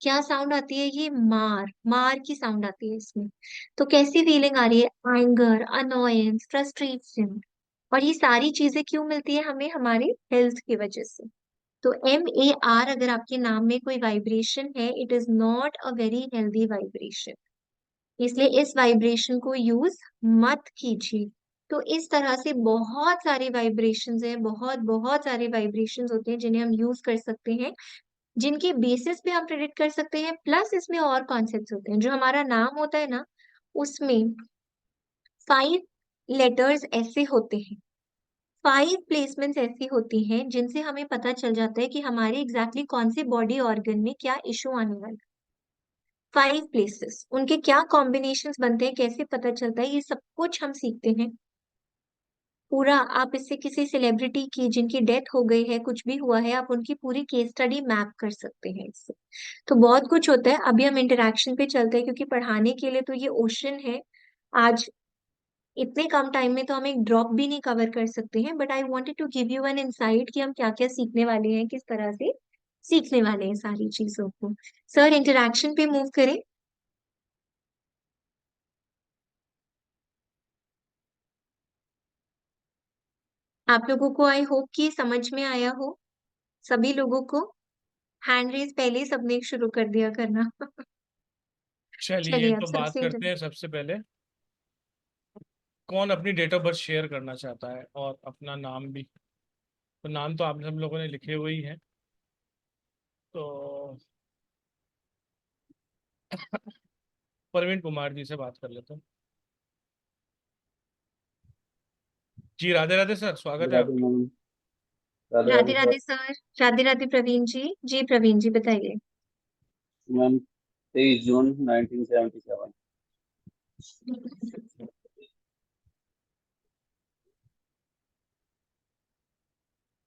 Speaker 2: क्या साउंड आती है? ये मार, मार की साउंड आती है इसमें। तो कैसी फीलिंग आ रही है? Anger, annoyance, frustration. और ये सारी चीजें क्यों मिलती है हमें? हमारी हेल्थ की वजह से। तो MAR अगर आपके नाम में कोई वाइब्रेशन है, it is not a very healthy vibration, इसलिए इस वाइब्रेशन को यूज मत कीजिए। तो इस तरह से बहुत सारे वाइब्रेशंस हैं, बहुत बहुत सारे वाइब्रेशंस होते हैं जिन्हें हम यूज कर सकते हैं, जिनके बेसिस पे हम प्रेडिक्ट कर सकते हैं। प्लस इसमें और कॉन्सेप्ट्स होते हैं। जो हमारा नाम होता है ना, उसमें 5 लेटर्स ऐसे होते हैं, 5 प्लेसमेंट्स ऐसी होती हैं जिनसे हमें पता चल जाता है कि हमारे एग्जैक्टली कौन से बॉडी ऑर्गन में क्या इशू आने वाला है। 5 प्लेसेस, उनके क्या कॉम्बिनेशंस बनते हैं, कैसे पता चलता है, ये सब कुछ हम सीखते हैं पूरा। आप इससे किसी सेलिब्रिटी की जिनकी डेथ हो गई है, कुछ भी हुआ है, आप उनकी पूरी केस स्टडी मैप कर सकते हैं इससे। तो बहुत कुछ होता है। अभी हम इंटरेक्शन पे चलते हैं, क्योंकि पढ़ाने के लिए तो ये ओशन है। आज इतने कम टाइम में तो हम एक ड्रॉप भी नहीं कवर कर सकते हैं, but I wanted to give you an insight कि हम क्या क्या सीखने वाले हैं, किस तरह से सीखने वाले हैं सारी चीजों को। सर, इंटरेक्शन पे मूव करें। आप लोगों को आई होप कि समझ में आया हो, सभी लोगों को। हैंड रेज पहले ही सबने शुरू कर दिया करना।
Speaker 1: चलिए,
Speaker 2: चलिए आप
Speaker 1: तो बात
Speaker 2: सबसे
Speaker 1: करते हैं सबसे पहले, कौन अपनी डेट ऑफ बर्थ शेयर करना चाहता है और अपना नाम भी। तो नाम तो आप सब लोगों ने लिखे हुए ही हैं, तो प्रवीण कुमार जी से बात कर लेते हैं। जी राधे राधे सर, स्वागत है
Speaker 5: राधे
Speaker 1: आपका।
Speaker 5: Ma'am. Radhe
Speaker 2: Radhe
Speaker 5: Radhe sir.
Speaker 2: Radhe sir. Radhe Radhe Praveen ji. जी प्रवीण जी बताइए।
Speaker 5: मैम 23 जून 1977।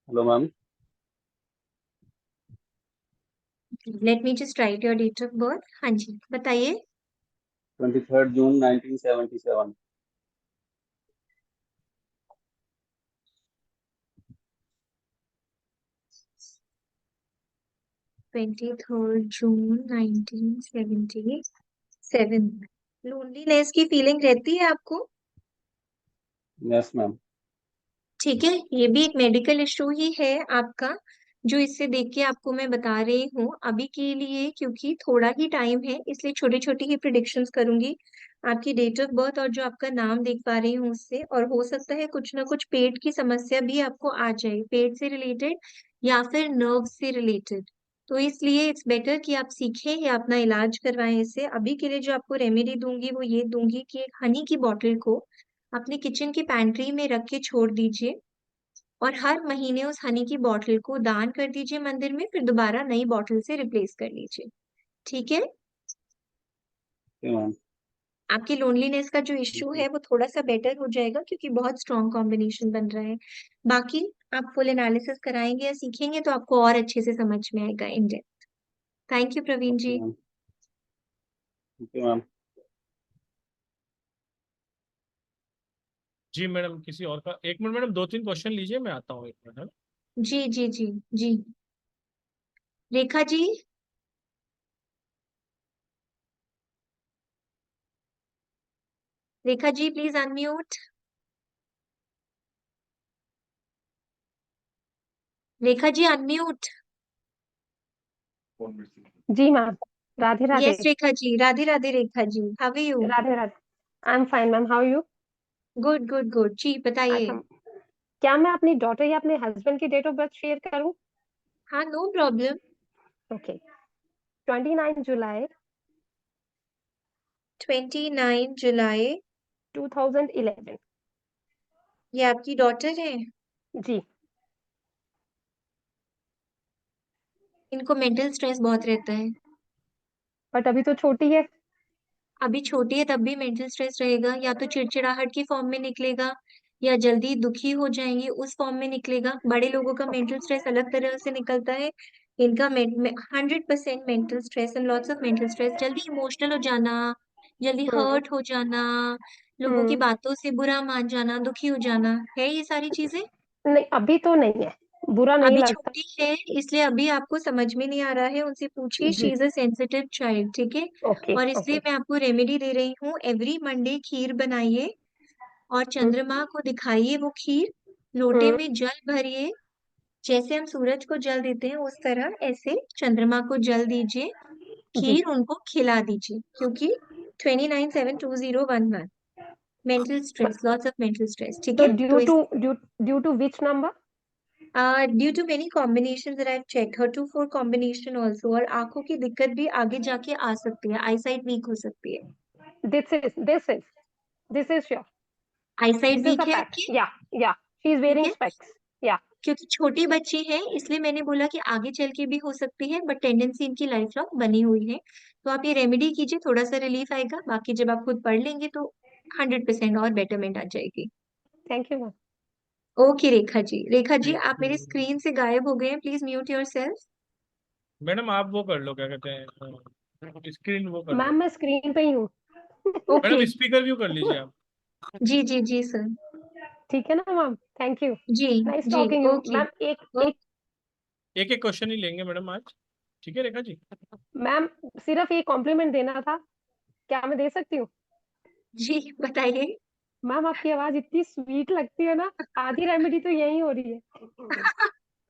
Speaker 5: Hello ma'am.
Speaker 2: Let me just write your date of birth. हाँ जी बताइए।
Speaker 5: 23 जून 1977।
Speaker 2: 23 जून 1977। लोनलीनेस की फीलिंग रहती है आपको?
Speaker 5: Yes ma'am.
Speaker 2: ठीक है, ये भी एक मेडिकल इशू ही है आपका, जो इससे देख के आपको मैं बता रही हूँ अभी के लिए, क्योंकि थोड़ा ही टाइम है इसलिए छोटी छोटी ही प्रिडिक्शंस करूंगी आपकी डेट ऑफ बर्थ और जो आपका नाम देख पा रही हूँ उससे। और हो सकता है कुछ ना कुछ पेट की समस्या भी आपको आ जाए, पेट से रिलेटेड या फिर नर्व से रिलेटेड। तो इसलिए इट्स बेटर कि आप सीखें या अपना इलाज करवाएं इससे। अभी के लिए जो आपको रेमेडी दूंगी वो ये दूंगी कि एक हनी की बॉटल को अपने किचन की पैंट्री में रख के छोड़ दीजिए, और हर महीने उस हनी की बॉटल को दान कर दीजिए मंदिर में, फिर दोबारा नई बॉटल से रिप्लेस कर लीजिए। ठीक है?
Speaker 5: Okay ma'am.
Speaker 2: आपकी लोनलीनेस का जो इश्यू है वो थोड़ा सा बेटर हो जाएगा, क्योंकि बहुत स्ट्रॉन्ग कॉम्बिनेशन बन रहा है। बाकी आप फुल एनालिसिस कराएंगे या सीखेंगे तो आपको और अच्छे से समझ में आएगा in depth. Thank you Praveen
Speaker 5: okay
Speaker 2: जी।
Speaker 5: मैम। Okay ma'am.
Speaker 1: जी मैडम, किसी और का? एक मिनट मैडम, 2-3 क्वेश्चन लीजिए, मैं आता हूँ, एक मिनट है ना।
Speaker 2: जी जी जी जी। Rekha ji. Rekha ji please unmute. Rekha ji unmute.
Speaker 6: जी ma'am. Radhe Radhe.
Speaker 2: Yes Rekha ji, Radhe Radhe Rekha ji, how are you?
Speaker 6: Radhe Radhe. I am fine ma'am, how you?
Speaker 2: Good good good जी बताइए।
Speaker 6: अच्छा, क्या मैं अपनी डॉटर या अपने हस्बैंड की डेट ऑफ बर्थ शेयर करूं?
Speaker 2: हाँ नो प्रॉब्लम।
Speaker 6: ओके। 29 जुलाई
Speaker 2: 29 जुलाई।
Speaker 6: 2011।
Speaker 2: ये आपकी डॉटर है?
Speaker 6: जी।
Speaker 2: इनको मेंटल स्ट्रेस बहुत रहता है।
Speaker 6: बट अभी तो छोटी है।
Speaker 2: अभी छोटी है तब भी मेंटल स्ट्रेस रहेगा, या तो चिड़चिड़ाहट की फॉर्म में निकलेगा या जल्दी दुखी हो जाएंगे उस फॉर्म में निकलेगा। बड़े लोगों का
Speaker 6: ओके।
Speaker 2: मेंटल स्ट्रेस अलग तरह से निकलता है। इनका 100% mental stress and lots of mental stress, जल्दी इमोशनल हो जाना, जल्दी
Speaker 6: हम्म।
Speaker 2: हर्ट हो जाना, लोगों की
Speaker 6: हम्म।
Speaker 2: बातों से बुरा मान जाना, दुखी हो जाना, है ये सारी चीजें।
Speaker 6: नहीं, अभी तो नहीं है, बुरा नहीं
Speaker 2: अभी
Speaker 6: लगता।
Speaker 2: छोटी है इसलिए अभी आपको समझ में नहीं आ रहा है, उनसे पूछिए, शी
Speaker 6: जी।
Speaker 2: Is a sensitive child. ठीक है?
Speaker 6: ओके
Speaker 2: और इसलिए
Speaker 6: ओके।
Speaker 2: मैं आपको रेमेडी दे रही हूँ, एवरी मंडे खीर बनाइए और
Speaker 6: हम्म।
Speaker 2: चंद्रमा को दिखाइए वो खीर, लोटे
Speaker 6: हम्म।
Speaker 2: में जल भरिए जैसे हम सूरज को जल देते हैं उस तरह ऐसे चंद्रमा को जल दीजिए,
Speaker 6: जी।
Speaker 2: खीर उनको खिला दीजिए, क्योंकि 29/7/2011 mental stress, lots of mental stress, ठीक
Speaker 6: तो
Speaker 2: है। तो इस
Speaker 6: due to which number?
Speaker 2: Due to many combination that I have check, HER2/4 combination also, और आंखों की दिक्कत भी आगे जाके आ सकती है, आईसाइट वीक हो सकती है।
Speaker 6: This is sure,
Speaker 2: eyesight
Speaker 6: this is the
Speaker 2: weak है
Speaker 6: फैक्ट।
Speaker 2: इनकी,
Speaker 6: या शी इज
Speaker 2: ठीक
Speaker 6: वेयरिंग
Speaker 2: है,
Speaker 6: स्पेक्स। या
Speaker 2: क्योंकि छोटी बच्ची है इसलिए मैंने बोला कि आगे चल के भी हो सकती है, बट टेंडेंसी इनकी लाइफ लॉन्ग बनी हुई है। तो आप ये रेमेडी कीजिए, थोड़ा सा रिलीफ आएगा, बाकी जब आप खुद पढ़ लेंगे तो 100% और बेटरमेंट आ जाएगी।
Speaker 6: Thank you ma'am.
Speaker 2: Okay Rekha ji, Rekha ji
Speaker 1: Thank
Speaker 2: आप मेरी
Speaker 1: you.
Speaker 2: स्क्रीन से गायब हो गए हैं, please mute your self.
Speaker 1: Madam आप वो कर लो, क्या कहते हैं, स्क्रीन वो कर
Speaker 6: मैम
Speaker 1: लो।
Speaker 6: मैं स्क्रीन पे ही हूँ।
Speaker 2: ओके,
Speaker 1: मैडम स्पीकर व्यू कर लीजिए आप।
Speaker 2: जी जी जी सर,
Speaker 6: ठीक है ना मैम, थैंक यू,
Speaker 2: जी
Speaker 6: नाइस
Speaker 2: जी,
Speaker 6: टॉकिंग यू
Speaker 2: ओके
Speaker 6: मैम। एक एक
Speaker 1: एक एक क्वेश्चन ही लेंगे मैडम आज, ठीक है रेखा जी?
Speaker 6: मैम, सिर्फ एक कॉम्प्लीमेंट देना था, क्या मैं दे सकती हूँ?
Speaker 2: जी बताइए।
Speaker 6: मैम आपकी आवाज इतनी स्वीट लगती है ना, आधी रेमेडी तो यही हो रही है।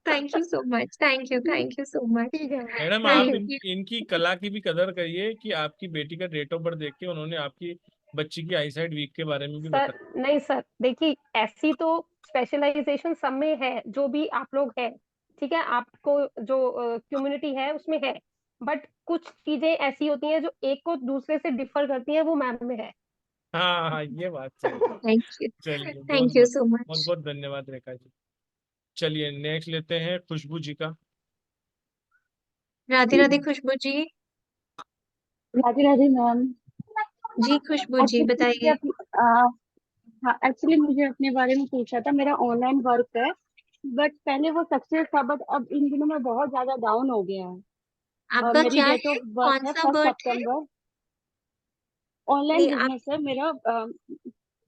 Speaker 2: Thank you so much, thank you so much,
Speaker 6: ठीक है,
Speaker 1: मैडम
Speaker 6: थैंक
Speaker 1: आप
Speaker 6: यू।
Speaker 1: इनकी कला की भी कदर करिए कि आपकी बेटी का डेट ऑफ बर्थ देख के उन्होंने आपकी बच्ची की आईसाइट वीक के बारे में भी
Speaker 6: सर
Speaker 1: बताया।
Speaker 6: नहीं सर, देखिए ऐसी तो स्पेशलाइजेशन सब में है, जो भी आप लोग है, ठीक है, आपको जो कम्युनिटी है उसमें है, बट कुछ चीजें ऐसी होती हैं जो एक को दूसरे से डिफर करती हैं, वो मैम में है।
Speaker 1: हाँ हाँ, ये बात सही है।
Speaker 2: थैंक यू,
Speaker 1: चलिए, बहुत
Speaker 2: थैंक यू
Speaker 1: बहुत
Speaker 2: सो
Speaker 1: बहुत
Speaker 2: मच।
Speaker 1: बहुत धन्यवाद रेखा जी। चलिए नेक्स्ट लेते हैं खुशबू जी का।
Speaker 2: राधे राधे खुशबू जी।
Speaker 7: राधे राधे मैम।
Speaker 2: जी खुशबू जी
Speaker 7: एक्चुअली मुझे
Speaker 2: बताइए।
Speaker 7: हाँ, एक्चुअली मुझे अपने बारे में पूछा था। मेरा ऑनलाइन वर्क है, बट पहले वो सक्सेस था, बट अब इन दिनों में बहुत ज्यादा डाउन हो गया है। और
Speaker 2: आपका
Speaker 7: मेरी
Speaker 2: क्या
Speaker 7: डेट
Speaker 2: है,
Speaker 7: ऑफ बर्थ
Speaker 2: कौन
Speaker 7: है
Speaker 2: सा
Speaker 7: फर्स्ट
Speaker 2: बर्थ है?
Speaker 7: सितंबर ऑनलाइन
Speaker 2: नहीं, आप,
Speaker 7: बिजनेस है मेरा।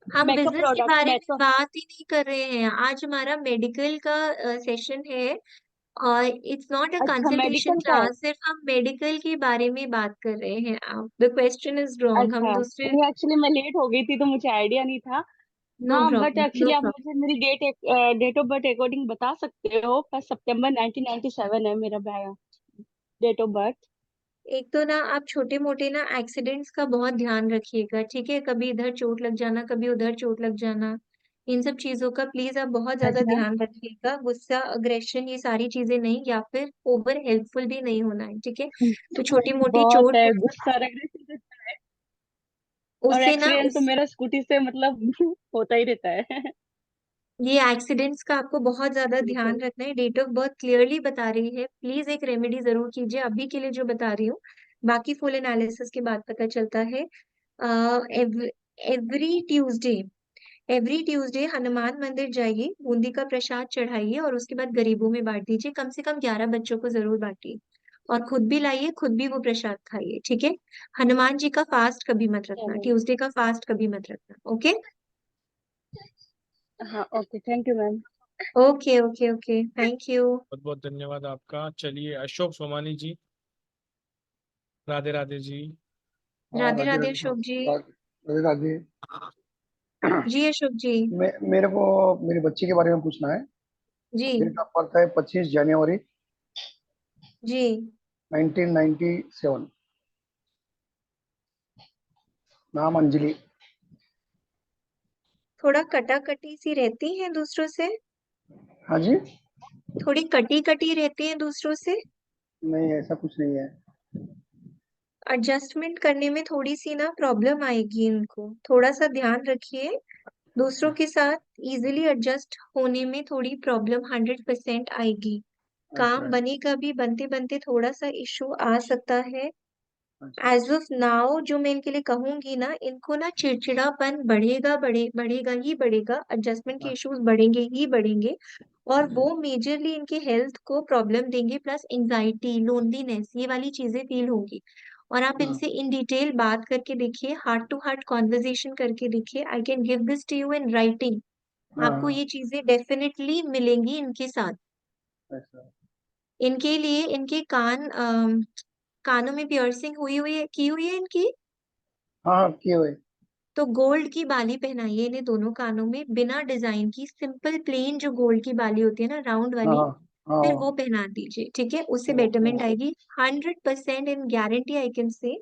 Speaker 2: हम
Speaker 7: मेकअप
Speaker 2: बिजनेस के
Speaker 7: प्रोडक्ट
Speaker 2: बारे में
Speaker 7: मेकअप।
Speaker 2: बात ही नहीं कर रहे हैं, आज हमारा मेडिकल का सेशन है, और इट्स नॉट अ
Speaker 7: अच्छा,
Speaker 2: कंसल्टेशन
Speaker 7: मेडिकल का है।
Speaker 2: क्लास, सिर्फ हम मेडिकल के बारे में बात कर रहे हैं। आप, द क्वेश्चन इज रॉन्ग, हम
Speaker 7: अच्छा
Speaker 2: दूसरे।
Speaker 7: नहीं, एक्चुअली मैं लेट हो गई थी तो मुझे आइडिया नहीं था।
Speaker 2: नो
Speaker 7: हाँ, बट
Speaker 2: प्रॉब्लम, नो
Speaker 7: एक्चुअली आप
Speaker 2: प्रॉब्लम।
Speaker 7: मुझे मेरी डेट ऑफ बर्थ अकॉर्डिंग बता सकते हो? फर्स्ट सितंबर 1997 है मेरा डेट ऑफ बर्थ।
Speaker 2: एक तो ना आप छोटे मोटे ना एक्सीडेंट्स का बहुत ध्यान रखिएगा, ठीक है, कभी इधर चोट लग जाना, कभी उधर चोट लग जाना, इन सब चीजों का प्लीज आप बहुत ज्यादा
Speaker 7: अच्छा।
Speaker 2: ध्यान रखिएगा। गुस्सा, अग्रेशन, ये सारी चीजें नहीं, या फिर ओवर हेल्पफुल भी नहीं होना है, ठीक है। तो छोटी मोटी
Speaker 7: बहुत
Speaker 2: चोट
Speaker 7: है गुस्सा regret, और
Speaker 2: उससे ना
Speaker 7: एक्सीडेंट तो
Speaker 2: उस
Speaker 7: मेरा स्कूटी से मतलब होता ही रहता है।
Speaker 2: ये एक्सीडेंट्स का आपको बहुत ज्यादा ध्यान
Speaker 7: बिल्कुल।
Speaker 2: रखना है, डेट ऑफ बर्थ क्लियरली बता रही है, प्लीज एक रेमेडी जरूर कीजिए अभी के लिए जो बता रही हूँ, बाकी फुल एनालिसिस के बाद पता चलता है। Every Tuesday, every Tuesday Hanuman मंदिर जाइए, बूंदी का प्रसाद चढ़ाइए, और उसके बाद गरीबों में बांट दीजिए, कम से कम 11 बच्चों को जरूर बांटिए, और खुद भी लाइए, खुद भी वो प्रसाद खाइए, ठीक है। हनुमान जी का फास्ट कभी मत रखना,
Speaker 7: चलो।
Speaker 2: ट्यूसडे का फास्ट कभी मत रखना, ओके।
Speaker 7: हाँ, okay, thank you ma'am.
Speaker 2: Okay okay okay, thank you.
Speaker 1: बहुत बहुत धन्यवाद आपका। चलिए अशोक सोमानी जी। राधे राधे जी।
Speaker 3: हाँ,
Speaker 2: राधे
Speaker 3: राधे
Speaker 2: राधे
Speaker 3: राधे।
Speaker 2: अशोक जी।
Speaker 3: राधे राधे।
Speaker 2: जी अशोक जी।
Speaker 3: मेरे को मेरी बच्ची के बारे में पूछना है।
Speaker 2: जी
Speaker 3: डेट ऑफ बर्थ है 25 जनवरी
Speaker 2: जी।
Speaker 3: 1997। नाम अंजलि।
Speaker 2: थोड़ा कटा कटी सी रहती है दूसरों से,
Speaker 3: हाँ जी।
Speaker 2: थोड़ी कटी कटी रहती है दूसरों से,
Speaker 3: नहीं, ऐसा कुछ नहीं है।
Speaker 2: एडजस्टमेंट करने में थोड़ी सी ना प्रॉब्लम आएगी इनको, थोड़ा सा ध्यान रखिए। दूसरों के साथ इजीली एडजस्ट होने में थोड़ी प्रॉब्लम 100% आएगी।
Speaker 3: अच्छा
Speaker 2: काम बनेगा भी, बनते बनते थोड़ा सा इशू आ सकता है।
Speaker 3: अच्छा।
Speaker 2: एज ऑफ नाउ जो मैं इनके लिए कहूंगी ना, इनको ना चिड़चिड़ापन बढ़ेगा ही बढ़ेगा, एडजस्टमेंट के
Speaker 3: अच्छा।
Speaker 2: इश्यूज बढ़ेंगे ही बढ़ेंगे, और वो मेजरली इनके हेल्थ को प्रॉब्लम देंगे, प्लस एंजाइटी, लोनलीनेस, ये वाली चीजें फील होंगी। और आप
Speaker 3: हाँ
Speaker 2: इनसे इन डिटेल बात करके देखिए, हार्ट टू हार्ट कॉन्वर्जेशन करके देखिए, I can give this to you in writing,
Speaker 3: हाँ
Speaker 2: आपको
Speaker 3: हाँ,
Speaker 2: ये चीजें डेफिनेटली मिलेंगी इनके साथ।
Speaker 3: ऐसा।
Speaker 2: इनके लिए इनके कानों में पियर्सिंग की हुई है इनकी,
Speaker 3: हाँ हाँ, किए हुए।
Speaker 2: तो गोल्ड की बाली पहनाइए इन्हें दोनों कानों में, बिना डिजाइन की, सिंपल प्लेन जो गोल्ड की बाली होती है ना, राउंड
Speaker 3: हाँ
Speaker 2: वाली,
Speaker 3: हाँ
Speaker 2: फिर
Speaker 3: हाँ
Speaker 2: वो पहना दीजिए, ठीक है, उससे
Speaker 3: वो
Speaker 2: बेटरमेंट आएगी 100% in guarantee I can say.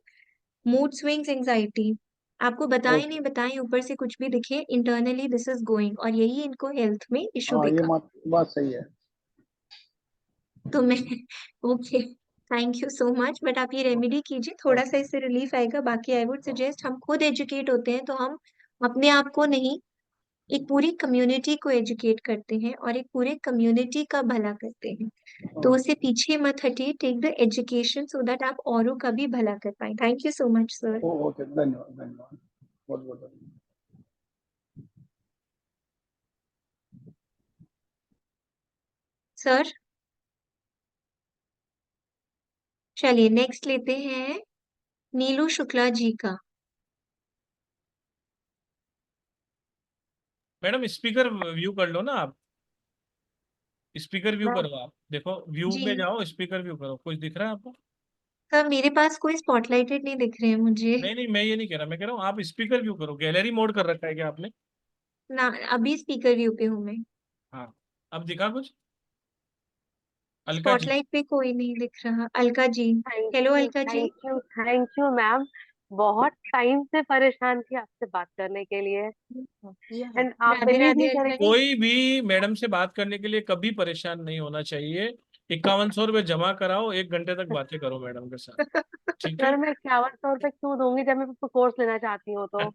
Speaker 2: Mood swings, anxiety, आपको बताएं
Speaker 3: ओके।
Speaker 2: नहीं बताएं ऊपर से कुछ भी दिखे, इंटरनली दिस इज गोइंग, और यही इनको हेल्थ में इशू
Speaker 3: हाँ ये
Speaker 2: देगा।
Speaker 3: बात सही है।
Speaker 2: तो मैं okay, thank you so much, but आप ये रेमेडी कीजिए, थोड़ा सा इससे रिलीफ आएगा। बाकी आई वुड सजेस्ट, हम खुद एजुकेट होते हैं तो हम अपने आप को नहीं, एक पूरी कम्युनिटी को एजुकेट करते हैं और एक पूरे कम्युनिटी का भला करते हैं। तो उससे पीछे मत हटिए, take the education so that आप औरों का भी भला कर पाए। Thank you so much sir.
Speaker 3: Okay, धन्यवाद धन्यवाद, बहुत बहुत धन्यवाद।
Speaker 2: सर चलिए नेक्स्ट लेते हैं नीलू शुक्ला जी का।
Speaker 1: मैडम स्पीकर व्यू कर लो ना आप, स्पीकर व्यू
Speaker 6: मैं
Speaker 1: करो आप, देखो व्यू
Speaker 2: जी
Speaker 1: में जाओ, स्पीकर व्यू करो, कुछ दिख रहा है आपको?
Speaker 2: सर मेरे पास कोई स्पॉटलाइटेड नहीं दिख रहे हैं मुझे।
Speaker 1: नहीं नहीं, मैं ये नहीं कह रहा, मैं कह रहा हूँ आप स्पीकर व्यू करो, गैलरी मोड कर रखा है क्या आपने?
Speaker 2: ना, अभी स्पीकर व्यू पे हूँ मैं।
Speaker 1: हाँ, अब दिखा कुछ? अलका जी।
Speaker 2: स्पॉटलाइट पे कोई नहीं दिख रहा। Alka ji,
Speaker 6: thank
Speaker 2: hello
Speaker 6: you
Speaker 2: Alka ji.
Speaker 6: Thank you thank you ma'am. बहुत टाइम से परेशान थी आपसे बात करने के लिए, एंड आप
Speaker 2: राधे
Speaker 6: बिलीव
Speaker 2: राधे
Speaker 6: नहीं
Speaker 2: अलका
Speaker 6: करेंगे।
Speaker 2: जी।
Speaker 1: कोई भी मैडम से बात करने के लिए कभी परेशान नहीं होना चाहिए। 5100 रुपये जमा कराओ, 1 घंटे तक बातें करो मैडम के साथ, ठीक है?
Speaker 6: सर मैं 5100 रुपये क्यों दूंगी जब मैं कोर्स लेना चाहती हूँ तो।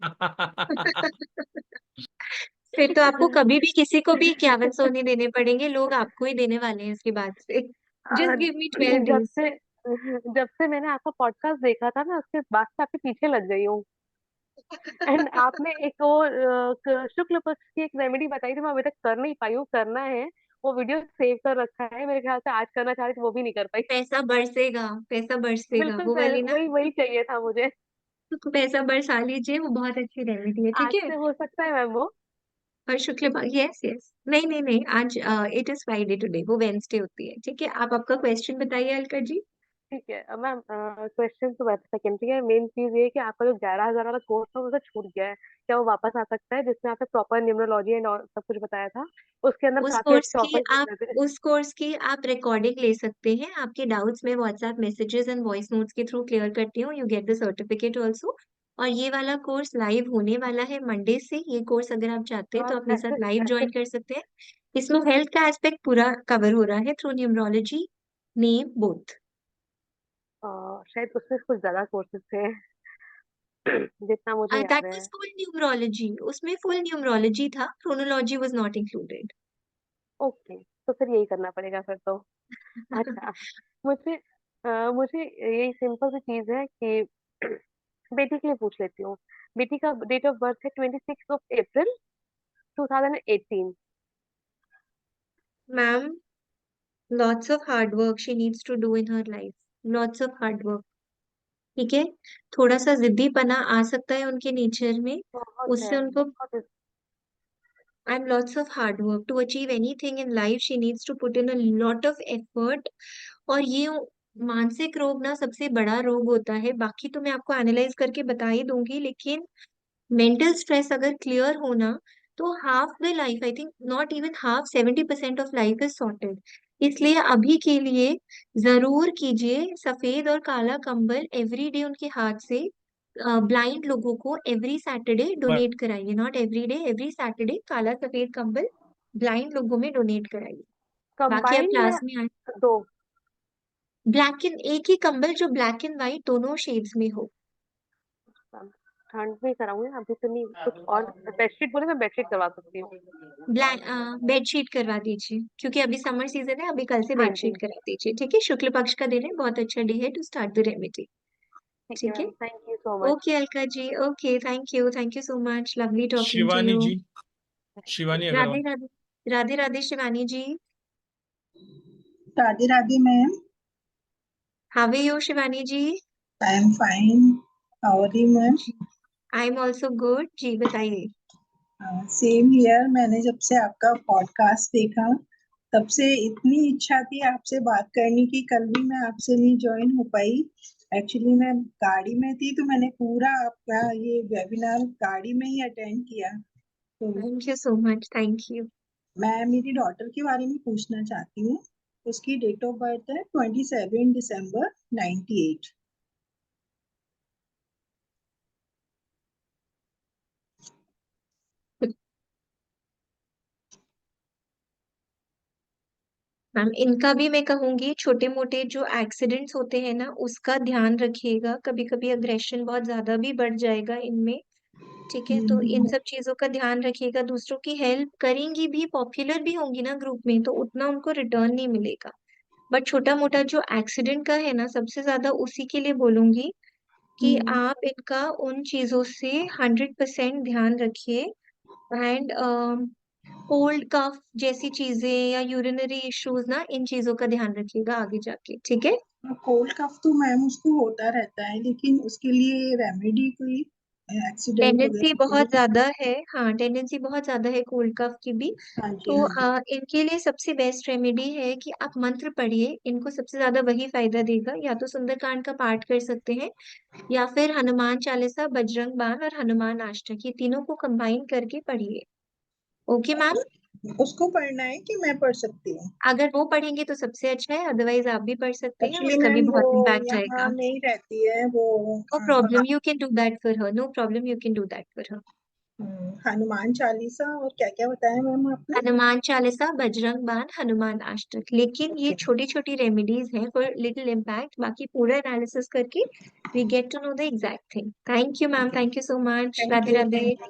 Speaker 2: फिर तो आपको कभी भी किसी को भी 5100 नहीं देने पड़ेंगे, लोग आपको ही देने वाले हैं इसके बाद से।
Speaker 6: आ,
Speaker 2: जस्ट गिव मी 12
Speaker 6: जब
Speaker 2: डेज।
Speaker 6: से जब से मैंने आपका पॉडकास्ट देखा था ना, उसके बाद से आपके पीछे लग गई हूँ। एंड आपने एक और शुक्ल पक्ष की एक रेमेडी बताई थी, मैं अभी तक कर नहीं पाई हूँ, करना है। वो वीडियो सेव कर रखा है मेरे ख्याल से, आज करना चाह रही थी वो भी नहीं कर पाई।
Speaker 2: पैसा बरसेगा, पैसा बरसेगा,
Speaker 6: बिल्कुल
Speaker 2: वो वाली ना।
Speaker 6: वही वही चाहिए था मुझे।
Speaker 2: तो पैसा बरसा लीजिए, वो बहुत अच्छी रेमेडी है, ठीक
Speaker 6: आज
Speaker 2: है।
Speaker 6: से हो सकता है मैम वो?
Speaker 2: और शुक्ल पक्ष, यस यस, नहीं नहीं नहीं, आज इट इज फ्राइडे टुडे, वो वेंसडे होती है, ठीक है। आप आपका क्वेश्चन बताइए अलका जी।
Speaker 6: ठीक है मैम, क्वेश्चन तो वैसे सेकेंडरी है, मेन चीज ये है कि आपका जो 11,000 वाला कोर्स था वो तो छूट गया है, क्या वो वापस आ सकता है, जिसमें आपने प्रॉपर न्यूमरोलॉजी एंड सब कुछ बताया था, उसके अंदर
Speaker 2: उस
Speaker 6: काफी
Speaker 2: कोर्स
Speaker 6: अच्छे
Speaker 2: की
Speaker 6: ऑफर्स दिख
Speaker 2: आप
Speaker 6: रहे थे।
Speaker 2: उस कोर्स की आप रिकॉर्डिंग ले सकते हैं, आपके डाउट्स में WhatsApp messages and voice notes के थ्रू क्लियर करती हूँ, you get the certificate also. और ये वाला कोर्स लाइव होने वाला है मंडे से। ये कोर्स अगर आप चाहते हैं तो
Speaker 6: मैम
Speaker 2: आप मेरे
Speaker 6: ऐसे
Speaker 2: साथ लाइव
Speaker 6: ऐसे
Speaker 2: ज्वाइन कर सकते हैं। इसमें हेल्थ का एस्पेक्ट पूरा कवर हो रहा है थ्रू न्यूमरोलॉजी, नेम बोथ।
Speaker 6: शायद उसमें कुछ ज्यादा कोर्सेज थे जितना मुझे याद
Speaker 2: दैट
Speaker 6: है।
Speaker 2: वाज फुल न्यूमरोलॉजी, उसमें फुल न्यूमरोलॉजी था, chronology was not included.
Speaker 6: Okay, तो फिर यही करना पड़ेगा फिर तो। अच्छा, मुझे मुझे यही सिंपल सी चीज है कि बेटी के लिए पूछ लेती हूँ। बेटी का डेट ऑफ बर्थ है 26 April 2018।
Speaker 2: Ma'am, lots of hard work she needs to do in her life, lots of hard work, ठीक है। थोड़ा सा जिद्दीपना आ सकता है उनके नेचर में,
Speaker 6: बहुत है,
Speaker 2: उससे उनको,
Speaker 6: बहुत है।
Speaker 2: and lots of hard work to achieve anything in life she needs to put in a lot of effort। और ये मानसिक रोग ना सबसे बड़ा रोग होता है, बाकी तो मैं आपको एनालाइज करके बता ही दूंगी, लेकिन मेंटल स्ट्रेस अगर क्लियर होना तो half the life, I think not even half, 70% of life is sorted. इसलिए अभी के लिए जरूर कीजिए सफेद और काला कंबल एवरी डे उनके हाथ से। ब्लाइंड लोगों को एवरी सैटरडे
Speaker 1: ब-
Speaker 2: डोनेट कराइए, not every day, every Saturday काला सफेद कंबल ब्लाइंड लोगों में डोनेट कराइए। बाकी आप
Speaker 6: कंबाइन या
Speaker 2: क्लास में आए,
Speaker 6: दो?
Speaker 2: ब्लैक एंड एक ही कंबल जो ब्लैक एंड व्हाइट दोनों शेड्स में हो।
Speaker 6: ठंड में कराऊंगी, अभी तो नहीं। कुछ और बेडशीट बोले, मैं बेडशीट करवा सकती हूँ।
Speaker 2: ब्लैक बेडशीट करवा दीजिए, क्योंकि अभी समर सीजन है, अभी कल से
Speaker 6: हाँ
Speaker 2: बेडशीट
Speaker 6: जी,
Speaker 2: करा दीजिए, ठीक है। शुक्ल पक्ष का दिन है, बहुत अच्छा डे है टू स्टार्ट द रेमेडी,
Speaker 6: ठीक है
Speaker 2: ठीक है।
Speaker 6: Ma'am, thank you so much.
Speaker 2: Okay Alka ji, okay, thank you so much, lovely talking to
Speaker 1: Shivani
Speaker 2: you.
Speaker 1: जी, Shivani
Speaker 2: Radhe
Speaker 1: Agarwal.
Speaker 2: Radhe, Radhe Radhe Shivani ji.
Speaker 8: Radhe Radhe ma'am.
Speaker 2: How are you Shivani ji?
Speaker 8: I am fine. How are you ma'am?
Speaker 2: I am also good जी, बताइए।
Speaker 8: Same here. मैंने जब से आपका podcast देखा तब से इतनी इच्छा थी आपसे बात करने की, कल भी मैं आपसे नहीं ज्वाइन हो पाई। एक्चुअली मैं गाड़ी में थी तो मैंने पूरा आपका ये वेबिनार गाड़ी में ही अटेंड किया। तो
Speaker 2: thank you so much, thank you.
Speaker 8: मैं मेरी डॉटर के बारे में पूछना चाहती हूँ। उसकी डेट ऑफ बर्थ है 27 दिसंबर 98।
Speaker 2: मैम इनका भी मैं कहूंगी छोटे मोटे जो एक्सीडेंट्स होते हैं ना उसका ध्यान रखिएगा, कभी कभी अग्रेशन बहुत ज्यादा भी बढ़ जाएगा इनमें। ठीक है, तो इन सब चीजों का ध्यान रखिएगा। दूसरों की हेल्प करेंगी भी, पॉपुलर भी होंगी ना ग्रुप में, तो उतना उनको रिटर्न नहीं मिलेगा। बट छोटा मोटा जो एक्सीडेंट का है ना, सबसे ज्यादा उसी के लिए बोलूंगी कि आप इनका उन चीजों से 100% ध्यान रखिए। एंड कोल्ड कफ जैसी चीजें या यूरिनरी इश्यूज ना, इन चीजों का ध्यान रखिएगा आगे जाके। ठीक है,
Speaker 8: कोल्ड कफ तो मैम उसको होता रहता है, लेकिन उसके लिए रेमेडी कोई एक्सीडेंट
Speaker 2: टेंडेंसी
Speaker 8: वगैरह के
Speaker 2: बहुत
Speaker 8: लिए?
Speaker 2: ज्यादा है। हाँ, टेंडेंसी बहुत ज्यादा है कोल्ड कफ की भी।
Speaker 8: हाँ जी,
Speaker 2: तो
Speaker 8: हाँ जी।
Speaker 2: इनके लिए सबसे बेस्ट रेमेडी है कि आप मंत्र पढ़िए, इनको सबसे ज्यादा वही फायदा देगा। या तो सुंदरकांड का पाठ कर सकते हैं, या फिर हनुमान चालीसा, बजरंग बाण और हनुमान अष्टक, ये तीनों को कंबाइन करके पढ़िए। ओके मैम,
Speaker 8: उसको पढ़ना है कि मैं पढ़ सकती हूँ?
Speaker 2: अगर वो पढ़ेंगे तो सबसे अच्छा है, अदरवाइज आप भी पढ़ सकते हैं,
Speaker 8: एक्चुअली
Speaker 2: उसका भी
Speaker 8: मैम वो
Speaker 2: बहुत इम्पैक्ट
Speaker 8: यहाँ
Speaker 2: आएगा।
Speaker 8: नहीं रहती है वो।
Speaker 2: No problem, you can do that for her, no problem, you can do that for her.
Speaker 8: Hanuman Chalisa और क्या क्या बताया मैम आपने?
Speaker 2: हनुमान चालीसा, बजरंग बाण, हनुमान अष्टक। लेकिन ये छोटी छोटी रेमेडीज हैं फॉर लिटिल इम्पैक्ट, बाकी पूरा एनालिसिस करके we get to know the exact thing. Thank you ma'am, thank you so much,
Speaker 8: thank
Speaker 2: Radhe
Speaker 8: you,
Speaker 2: Radhe.
Speaker 8: Thank you.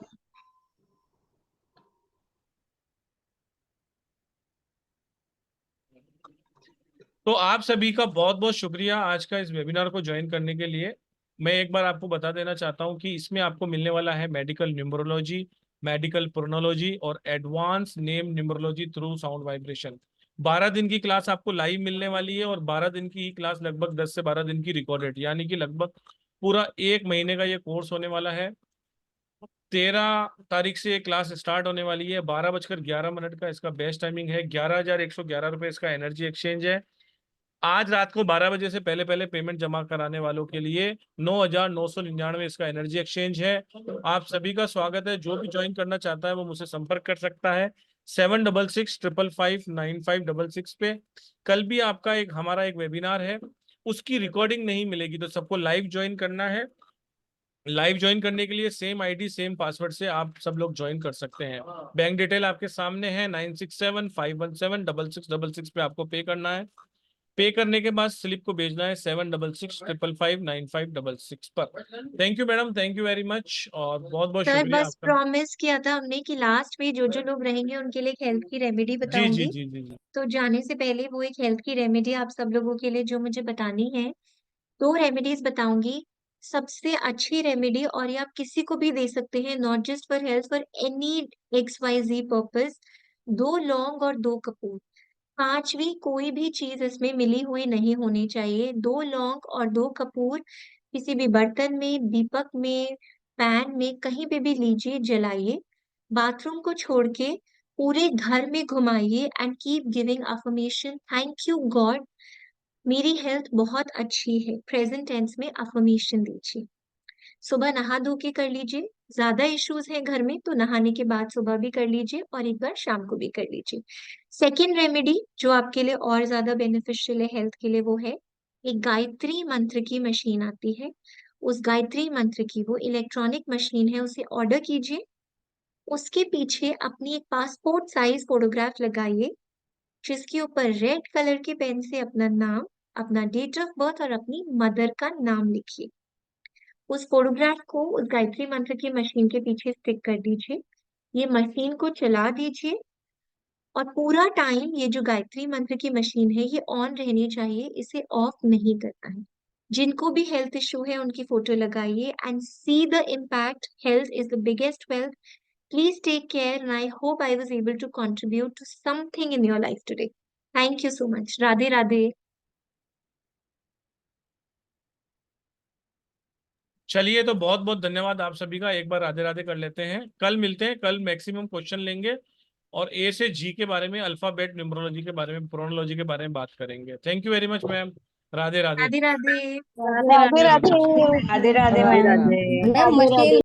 Speaker 1: तो आप सभी का बहुत बहुत शुक्रिया आज का इस वेबिनार को ज्वाइन करने के लिए। मैं एक बार आपको बता देना चाहता हूं कि इसमें आपको मिलने वाला है मेडिकल न्यूमरोलॉजी, मेडिकल प्रोनोलॉजी और advance name numerology through sound vibration. 12 दिन की क्लास आपको लाइव मिलने वाली है और 12 दिन की ही क्लास लगभग 10 से 12 दिन की रिकॉर्डेड, यानी कि लगभग पूरा 1 महीने का ये कोर्स होने वाला है। 13 तारीख से ये क्लास स्टार्ट होने वाली है। 12:11 का इसका बेस्ट टाइमिंग है। 11,111 रुपये इसका एनर्जी एक्सचेंज है। आज रात को 12 बजे से पहले पहले पेमेंट जमा कराने वालों के लिए 9,999 इसका एनर्जी एक्सचेंज है। आप सभी का स्वागत है। जो भी ज्वाइन करना चाहता है वो मुझसे संपर्क कर सकता है 7665559566 पे। कल भी आपका हमारा एक वेबिनार है, उसकी रिकॉर्डिंग नहीं मिलेगी, तो सबको लाइव ज्वाइन करना है। लाइव ज्वाइन करने के लिए सेम आईडी सेम पासवर्ड से आप सब लोग ज्वाइन कर सकते हैं। बैंक डिटेल आपके सामने है, 9675176666 पे आपको पे करना है। पे करने के बाद स्लिप को भेजना है 7665559566 पर। Thank you madam, thank you very much और बहुत बहुत
Speaker 2: सर
Speaker 1: शुक्रिया
Speaker 2: बस
Speaker 1: आपका।
Speaker 2: प्रॉमिस किया था हमने कि लास्ट में जो जो लोग रहेंगे उनके लिए एक हेल्थ की रेमेडी
Speaker 1: जी जी
Speaker 2: बताऊंगी।
Speaker 1: जी जी जी।
Speaker 2: तो जाने से पहले वो एक हेल्थ की रेमेडी आप सब लोगों के लिए जो मुझे बतानी है, 2 रेमेडीज बताऊंगी। सबसे अच्छी रेमेडी, और ये आप किसी को भी दे सकते हैं, not just for health, for any XYZ purpose. 2 लौंग और 2 कपूर, पांचवी कोई भी चीज इसमें मिली हुई नहीं होनी चाहिए। 2 लौंग और 2 कपूर किसी भी बर्तन में, दीपक में, पैन में, कहीं पे भी लीजिए, जलाइए। बाथरूम को छोड़ के पूरे घर में घुमाइए and keep giving affirmation, thank you God, मेरी हेल्थ बहुत अच्छी है, प्रेजेंट टेंस में अफर्मेशन दीजिए। सुबह नहा धो के कर लीजिए। ज्यादा इश्यूज हैं घर में तो नहाने के बाद सुबह भी कर लीजिए और एक बार शाम को भी कर लीजिए। सेकेंड रेमेडी जो आपके लिए और ज्यादा बेनिफिशियल है हेल्थ के लिए, वो है एक गायत्री मंत्र की मशीन आती है। उस गायत्री मंत्र की, वो इलेक्ट्रॉनिक मशीन है, उसे ऑर्डर कीजिए। उसके पीछे अपनी एक पासपोर्ट साइज फोटोग्राफ लगाइए, जिसके ऊपर रेड कलर के पेन से अपना नाम, अपना डेट ऑफ बर्थ और अपनी मदर का नाम लिखिए। उस फोटोग्राफ को उस गायत्री मंत्र की मशीन के पीछे स्टिक कर दीजिए। ये मशीन को चला दीजिए और पूरा टाइम ये जो गायत्री मंत्र की मशीन है ये ऑन रहनी चाहिए, इसे ऑफ नहीं करना है। जिनको भी हेल्थ इशू है उनकी फोटो लगाइए and see the impact. Health is the biggest wealth. Please take care and I hope I was able to contribute to something in your life today. Thank you so much. Radhe Radhe.
Speaker 1: चलिए, तो बहुत बहुत धन्यवाद आप सभी का। एक बार राधे राधे कर लेते हैं। कल मिलते हैं। कल मैक्सिमम क्वेश्चन लेंगे और ए से जी के बारे में, अल्फाबेट न्यूमरोलॉजी के बारे में, प्रोनोलॉजी के बारे में बात करेंगे। Thank you very much ma'am. Radhe Radhe.
Speaker 2: Radhe Radhe.
Speaker 4: Radhe Radhe
Speaker 6: Radhe Radhe
Speaker 4: Radhe
Speaker 6: Radhe
Speaker 4: Radhe
Speaker 6: ma'am.
Speaker 4: Radhe.
Speaker 6: Ma'am machine